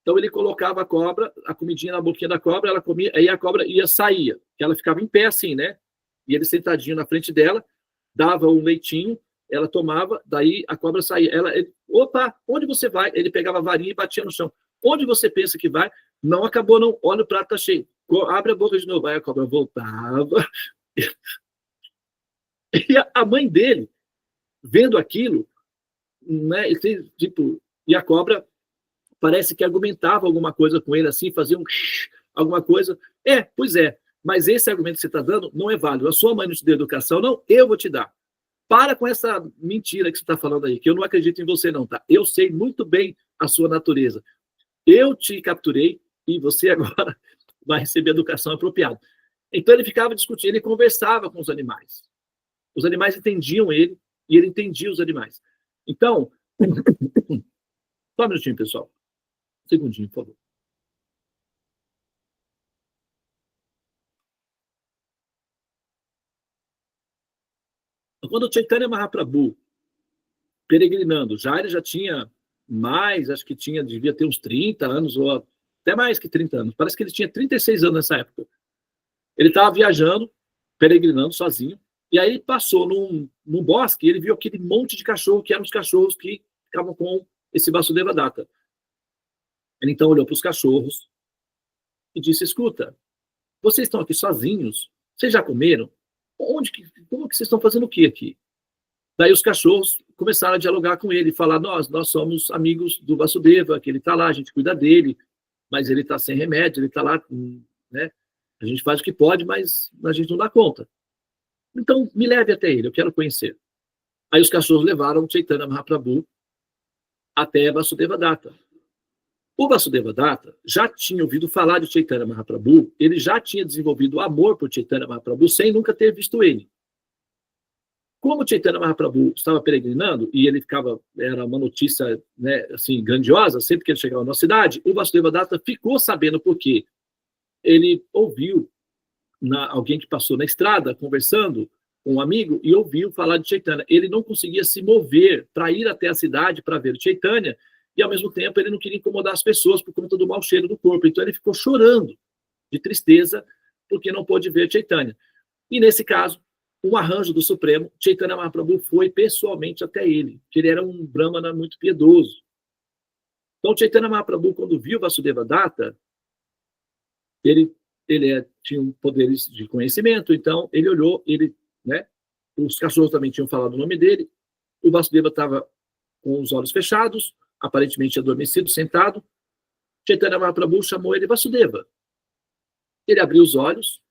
Então, ele colocava a comidinha na boquinha da cobra, ela comia, aí a cobra saía. Ela ficava em pé assim, né? E ele sentadinho na frente dela, dava um leitinho, ela tomava, daí a cobra saía. Opa, onde você vai? Ele pegava a varinha e batia no chão. Onde você pensa que vai? Não acabou, não. Olha, o prato tá cheio. Abre a boca de novo. Aí a cobra voltava. E a mãe dele, vendo aquilo, né, e a cobra parece que argumentava alguma coisa com ele, assim, fazia alguma coisa. Pois é, mas esse argumento que você está dando não é válido. A sua mãe não te deu educação, não, eu vou te dar. Para com essa mentira que você está falando aí, que eu não acredito em você não, tá? Eu sei muito bem a sua natureza. Eu te capturei e você agora vai receber a educação apropriada. Então ele ficava discutindo, ele conversava com os animais. Os animais entendiam ele e ele entendia os animais. Então, só um minutinho, pessoal. segundinho, por favor. Quando o Chaitanya Mahaprabhu, peregrinando, ele já tinha mais, acho que devia ter uns 30 anos, ou até mais que 30 anos. Parece que ele tinha 36 anos nessa época. Ele estava viajando, peregrinando sozinho, e aí ele passou num bosque e ele viu aquele monte de cachorro, que eram os cachorros que ficavam com esse Vasudeva Datta. Ele então olhou para os cachorros e disse: escuta, vocês estão aqui sozinhos? Vocês já comeram? Como que vocês estão fazendo o que aqui? Daí os cachorros começaram a dialogar com ele, falar: nós somos amigos do Vasudeva, que ele está lá, a gente cuida dele, mas ele está sem remédio, ele está lá, né? A gente faz o que pode, mas a gente não dá conta. Então, me leve até ele, eu quero conhecer. Aí os cachorros levaram o Chaitanya Mahaprabhu até Vasudeva Datta. O Vasudeva Datta já tinha ouvido falar de Chaitanya Mahaprabhu, ele já tinha desenvolvido amor por Chaitanya Mahaprabhu sem nunca ter visto ele. Como Chaitanya Mahaprabhu estava peregrinando, e ele era uma notícia, né, assim, grandiosa, sempre que ele chegava na cidade, o Vasudeva Datta ficou sabendo por quê. Ele ouviu alguém que passou na estrada, conversando com um amigo, e ouviu falar de Chaitanya. Ele não conseguia se mover para ir até a cidade para ver Chaitanya, e ao mesmo tempo ele não queria incomodar as pessoas por conta do mau cheiro do corpo. Então ele ficou chorando de tristeza porque não pôde ver Chaitanya. E nesse caso, um arranjo do Supremo, Chaitanya Mahaprabhu foi pessoalmente até ele, que ele era um brahmana muito piedoso. Então Chaitanya Mahaprabhu, quando viu Vasudeva Datta, ele tinha poderes de conhecimento, então ele olhou, né, os cachorros também tinham falado o nome dele, o Vasudeva estava com os olhos fechados, aparentemente adormecido, sentado. Chaitanya Mahaprabhu chamou ele: Vasudeva. Ele abriu os olhos,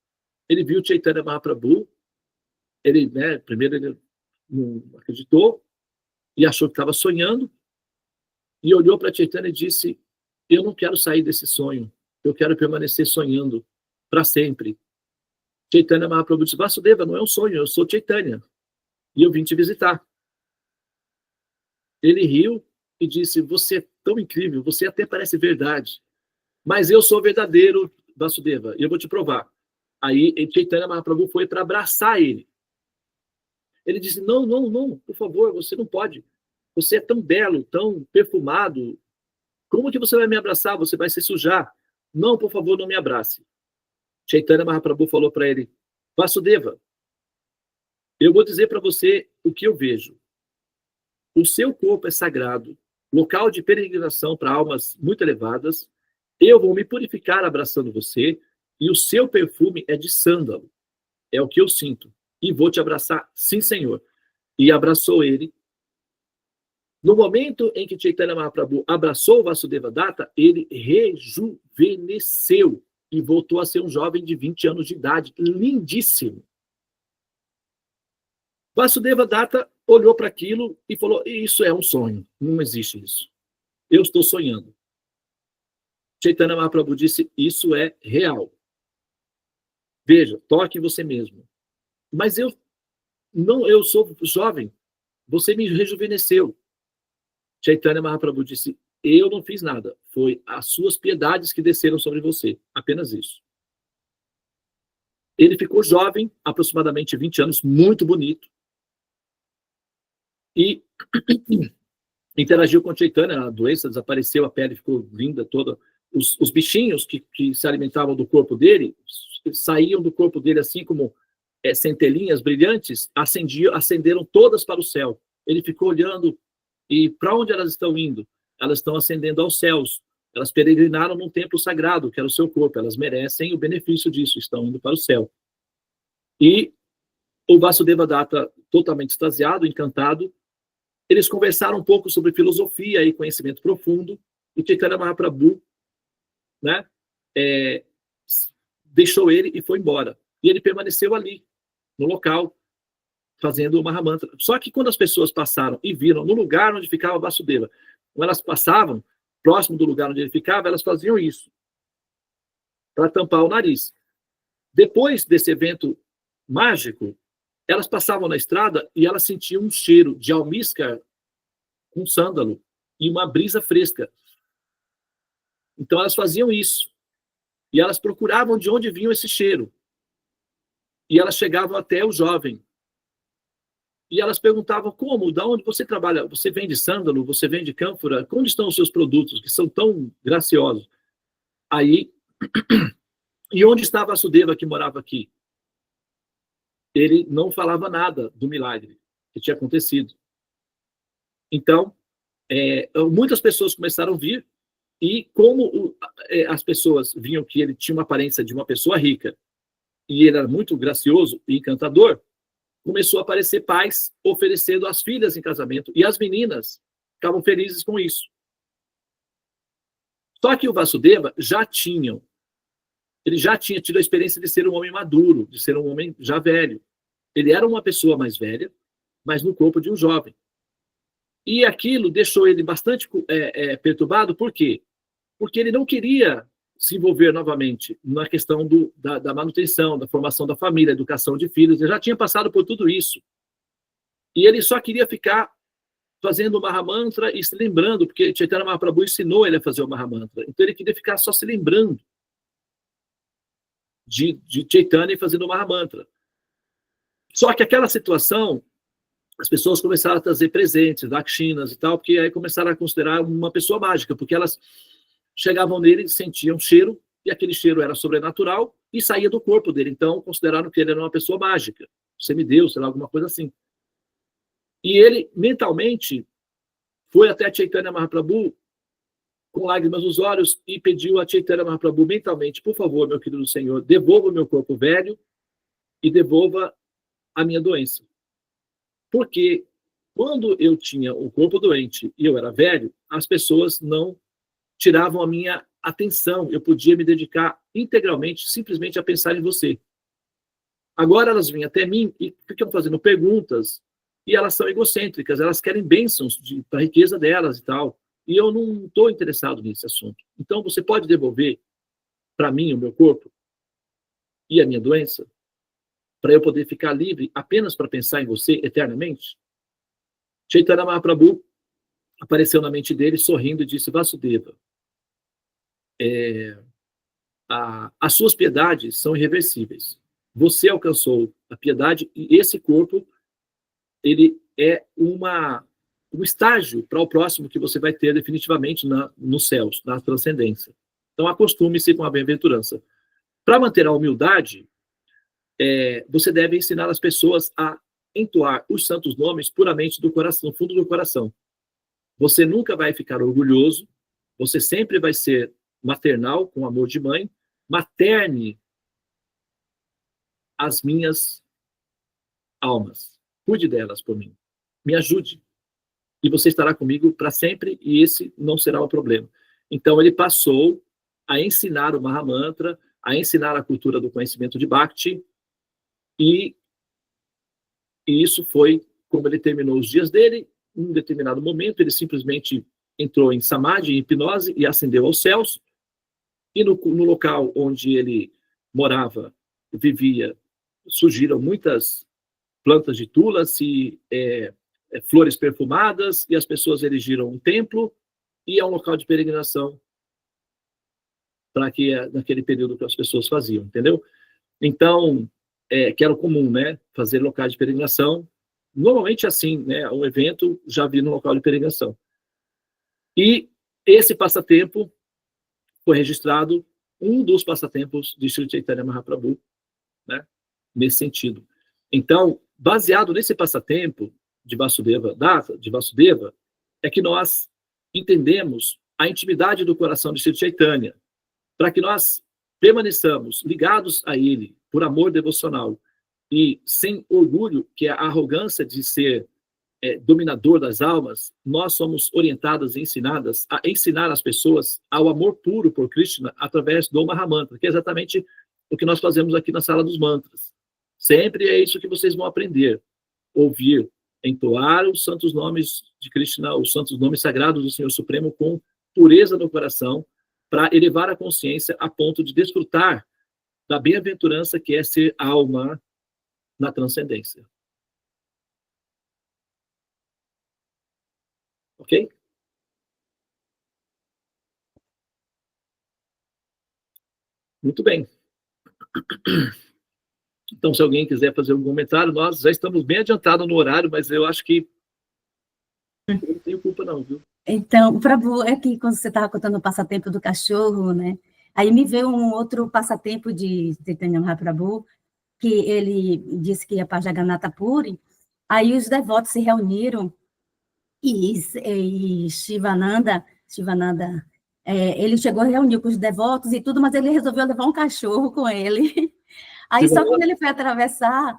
ele viu Chaitanya Mahaprabhu, primeiro ele não acreditou e achou que estava sonhando, e olhou para Chaitanya e disse: eu não quero sair desse sonho, eu quero permanecer sonhando para sempre. Chaitanya Mahaprabhu disse: Vasudeva, não é um sonho, eu sou Chaitanya, e eu vim te visitar. Ele riu e disse: você é tão incrível, você até parece verdade, mas eu sou verdadeiro, Vasudeva, e eu vou te provar. Aí Chaitanya Mahaprabhu foi para abraçar ele. Ele disse: não, por favor, você não pode. Você é tão belo, tão perfumado. Como que você vai me abraçar? Você vai se sujar. Não, por favor, não me abrace. Chaitanya Mahaprabhu falou para ele: Vasudeva, eu vou dizer para você o que eu vejo. O seu corpo é sagrado, local de peregrinação para almas muito elevadas. Eu vou me purificar abraçando você, e o seu perfume é de sândalo. É o que eu sinto. E vou te abraçar, sim, Senhor. E abraçou ele. No momento em que Chaitanya Mahaprabhu abraçou o Vasudeva Datta, ele rejuvenesceu e voltou a ser um jovem de 20 anos de idade, lindíssimo. Vasudeva Datta olhou para aquilo e falou: isso é um sonho, não existe isso. Eu estou sonhando. Chaitanya Mahaprabhu disse: isso é real. Veja, toque você mesmo. Mas eu sou jovem, você me rejuvenesceu. Chaitanya Mahaprabhu disse: eu não fiz nada, foi as suas piedades que desceram sobre você, apenas isso. Ele ficou jovem, aproximadamente 20 anos, muito bonito, e interagiu com Chaitanya, a doença desapareceu, a pele ficou linda toda. Os bichinhos que se alimentavam do corpo dele, saíam do corpo dele assim como centelhinhas brilhantes, acenderam todas para o céu. Ele ficou olhando, e para onde elas estão indo? Elas estão ascendendo aos céus. Elas peregrinaram num templo sagrado, que era o seu corpo. Elas merecem o benefício disso, estão indo para o céu. E o Vasudeva Datta, totalmente extasiado, encantado, eles conversaram um pouco sobre filosofia e conhecimento profundo, e Chaitanya Mahaprabhu, né, deixou ele e foi embora. E ele permaneceu ali, no local, fazendo o Mahamantra. Só que quando as pessoas passaram e viram no lugar onde ficava Vasudeva, quando elas passavam, próximo do lugar onde ele ficava, elas faziam isso, para tampar o nariz. Depois desse evento mágico, elas passavam na estrada e elas sentiam um cheiro de almíscar com sândalo e uma brisa fresca. Então elas faziam isso. E elas procuravam de onde vinha esse cheiro. E elas chegavam até o jovem. E elas perguntavam como, da onde você trabalha? Você vende sândalo? Você vende cânfora? Onde estão os seus produtos que são tão graciosos? Aí, e onde estava a Vasudeva que morava aqui? Ele não falava nada do milagre que tinha acontecido. Então, muitas pessoas começaram a vir, e como as pessoas viam que ele tinha uma aparência de uma pessoa rica, e ele era muito gracioso e encantador, começou a aparecer pais oferecendo as filhas em casamento, e as meninas ficavam felizes com isso. Só que o Vasudeva ele já tinha tido a experiência de ser um homem maduro, de ser um homem já velho. Ele era uma pessoa mais velha, mas no corpo de um jovem. E aquilo deixou ele bastante perturbado, por quê? Porque ele não queria se envolver novamente na questão da manutenção, da formação da família, educação de filhos. Ele já tinha passado por tudo isso. E ele só queria ficar fazendo o Mahamantra e se lembrando, porque Chaitanya Mahaprabhu ensinou ele a fazer o Mahamantra. Então ele queria ficar só se lembrando de Chaitanya e fazendo o Mahamantra. Só que aquela situação, as pessoas começaram a trazer presentes, dakshinas e tal, porque aí começaram a considerar uma pessoa mágica, porque elas chegavam nele, sentiam cheiro, e aquele cheiro era sobrenatural e saía do corpo dele. Então, consideraram que ele era uma pessoa mágica, semideus, sei lá, alguma coisa assim. E ele, mentalmente, foi até Chaitanya Mahaprabhu com lágrimas nos olhos e pediu a Chaitanya Mahaprabhu mentalmente: por favor, meu querido Senhor, devolva o meu corpo velho e devolva a minha doença. Porque quando eu tinha o corpo doente e eu era velho, as pessoas não tiravam a minha atenção. Eu podia me dedicar integralmente, simplesmente a pensar em você. Agora elas vêm até mim e ficam fazendo perguntas, e elas são egocêntricas, elas querem bênçãos para a riqueza delas e tal. E eu não estou interessado nesse assunto. Então você pode devolver para mim o meu corpo e a minha doença, para eu poder ficar livre apenas para pensar em você eternamente? Chaitanya Mahaprabhu apareceu na mente dele, sorrindo, e disse: Vasudeva, as suas piedades são irreversíveis. Você alcançou a piedade, e esse corpo, ele é um estágio para o próximo que você vai ter definitivamente nos céus, na transcendência. Então, acostume-se com a bem-aventurança. Para manter a humildade, você deve ensinar as pessoas a entoar os santos nomes puramente do coração, no fundo do coração. Você nunca vai ficar orgulhoso, você sempre vai ser maternal, com amor de mãe. Materne as minhas almas. Cuide delas por mim. Me ajude. E você estará comigo para sempre, e esse não será o problema. Então, ele passou a ensinar o Mahamantra, a ensinar a cultura do conhecimento de Bhakti, e isso foi como ele terminou os dias dele. Em um determinado momento, ele simplesmente entrou em samadhi, em hipnose, e ascendeu aos céus. E no local onde ele morava, vivia, surgiram muitas plantas de tulasi, flores perfumadas, e as pessoas erigiram um templo, e é um local de peregrinação para que naquele período que as pessoas faziam, entendeu? Então, que era comum, né, fazer locais de peregrinação. Normalmente assim, né, um evento já vi no local de peregrinação. E esse passatempo foi registrado, um dos passatempos de Sri Chaitanya Mahaprabhu, né, nesse sentido. Então, baseado nesse passatempo de Vasudeva, é que nós entendemos a intimidade do coração de Sri Chaitanya, para que nós permaneçamos ligados a ele por amor devocional e sem orgulho, que é a arrogância de ser dominador das almas. Nós somos orientadas e ensinadas a ensinar as pessoas ao amor puro por Krishna através do Mahamantra, que é exatamente o que nós fazemos aqui na sala dos mantras. Sempre é isso que vocês vão aprender: ouvir, entoar os santos nomes de Krishna, os santos nomes sagrados do Senhor Supremo com pureza no coração, para elevar a consciência a ponto de desfrutar da bem-aventurança que é ser alma na transcendência. Ok? Muito bem. Então, se alguém quiser fazer algum comentário, nós já estamos bem adiantados no horário, mas eu acho que eu não tenho culpa não, viu? Então, Prabhu, é que quando você estava contando o passatempo do cachorro, né? Aí me veio um outro passatempo de Chaitanya Mahaprabhu, que ele disse que ia para Jagannatha Puri, aí os devotos se reuniram e Shivananda, ele chegou a reunir com os devotos e tudo, mas ele resolveu levar um cachorro com ele. Aí só quando ele foi atravessar,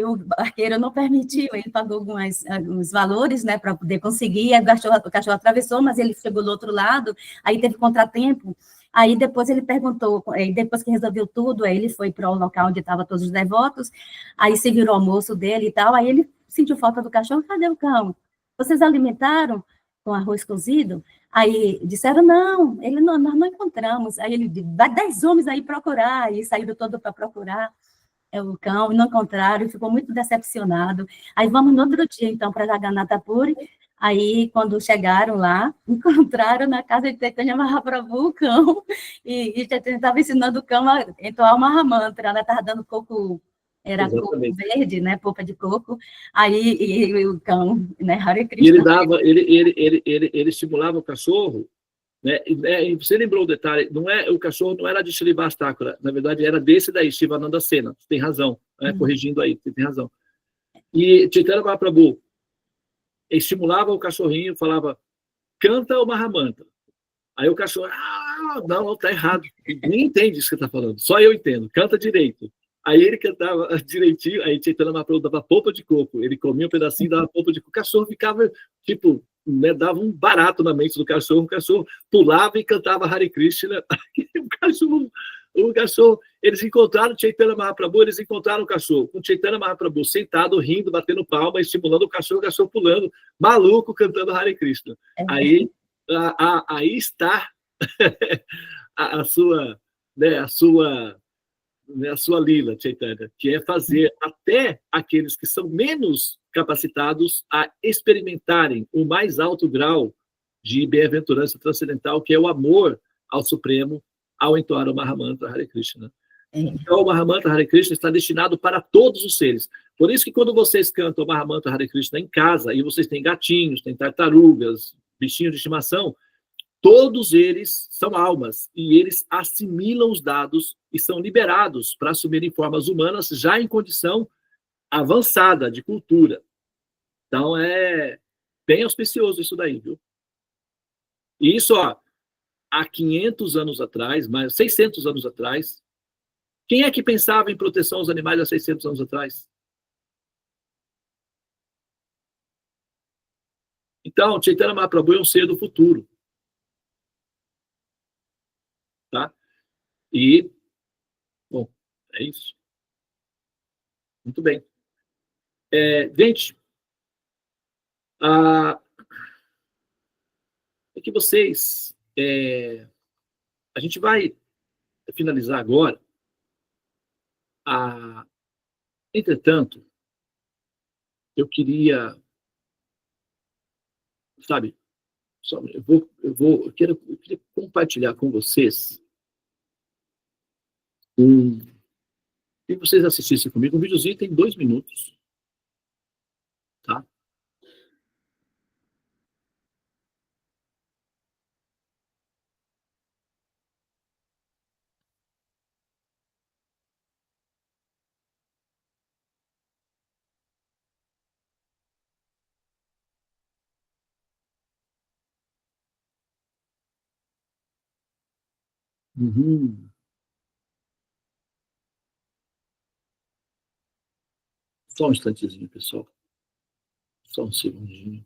o barqueiro não permitiu, ele pagou alguns valores, né, para poder conseguir, aí o cachorro atravessou, mas ele chegou do outro lado, aí teve contratempo, aí depois ele perguntou, depois que resolveu tudo, aí ele foi para o local onde estavam todos os devotos, aí se virou o almoço dele e tal, aí ele sentiu falta do cachorro, cadê o cão? Vocês alimentaram com arroz cozido? Aí disseram, não, nós não encontramos. Aí ele disse, vai 10 homens aí procurar, e saíram todos para procurar o cão, e não encontraram, e ficou muito decepcionado. Aí vamos no outro dia, então, para Jagannatha Puri. Aí, quando chegaram lá, encontraram na casa de Chaitanya Mahaprabhu o cão, e Chaitanya estava ensinando o cão a entoar o Mahamantra, né? Estava dando coco, era Exatamente. coco verde, né? Polpa de coco. Aí e o cão, né? Hare E Krishna. ele estimulava o cachorro, né? E você lembrou o detalhe, o cachorro não era de Shrivastakura, na verdade era desse daí, Shivananda Sena, você tem razão, né? Corrigindo aí, você tem razão. E Chaitanya Mahaprabhu estimulava o cachorrinho, falava, canta o Mahamantra. Aí o cachorro, não, tá errado, ninguém entende isso que você tá falando, só eu entendo, canta direito. Aí ele cantava direitinho, aí Chaitanya Mahaprabhu dava polpa de coco, ele comia um pedacinho, dava polpa de coco, o cachorro ficava, tipo, né, dava um barato na mente do cachorro, o cachorro pulava e cantava Hare Krishna, o cachorro, eles encontraram Chaitanya Mahaprabhu, eles encontraram o cachorro, com Chaitanya Mahaprabhu sentado, rindo, batendo palma, estimulando o cachorro pulando, maluco, cantando Hare Krishna. Aí está a sua, né, a sua lila, Chaitanya, que é fazer até aqueles que são menos capacitados a experimentarem o mais alto grau de bem-aventurança transcendental, que é o amor ao Supremo, ao entoar o Mahamantra Hare Krishna. Então, o Mahamantra Hare Krishna está destinado para todos os seres. Por isso que quando vocês cantam o Mahamantra Hare Krishna em casa, e vocês têm gatinhos, têm tartarugas, bichinhos de estimação, todos eles são almas, e eles assimilam os dados e são liberados para assumirem formas humanas já em condição avançada de cultura. Então, é bem auspicioso isso daí, viu? E isso, há 500 anos atrás, mais 600 anos atrás, quem é que pensava em proteção aos animais há 600 anos atrás? Então, Chaitanya Mahaprabhu é um ser do futuro. Tá? E, bom, é isso. Muito bem. Gente, é que vocês... a gente vai finalizar agora. Entretanto, eu queria... Sabe, eu queria compartilhar com vocês se vocês assistissem comigo, um videozinho tem 2 minutos. Tá? Uhum. Só um instantezinho, pessoal. Só um segundinho.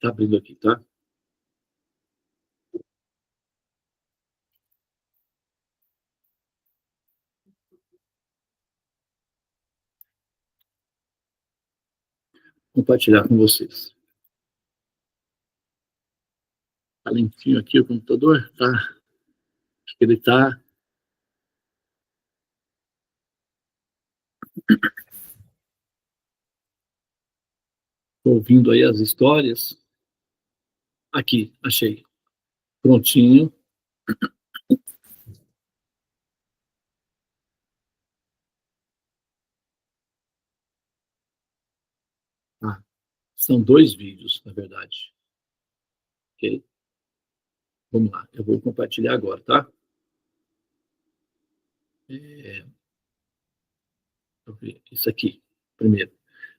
Tá abrindo aqui, tá? Compartilhar com vocês. Tá lentinho aqui o computador? Tá. Acho que ele tá... ouvindo aí as histórias. Aqui, achei. Prontinho. Ah, são 2 vídeos, na verdade. Ok? Vamos lá, eu vou compartilhar agora, tá? Isso aqui, primeiro.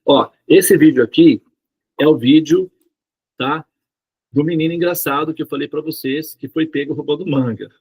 Ó, esse vídeo aqui é o vídeo, tá? Do menino engraçado que eu falei para vocês, que foi pego roubando manga.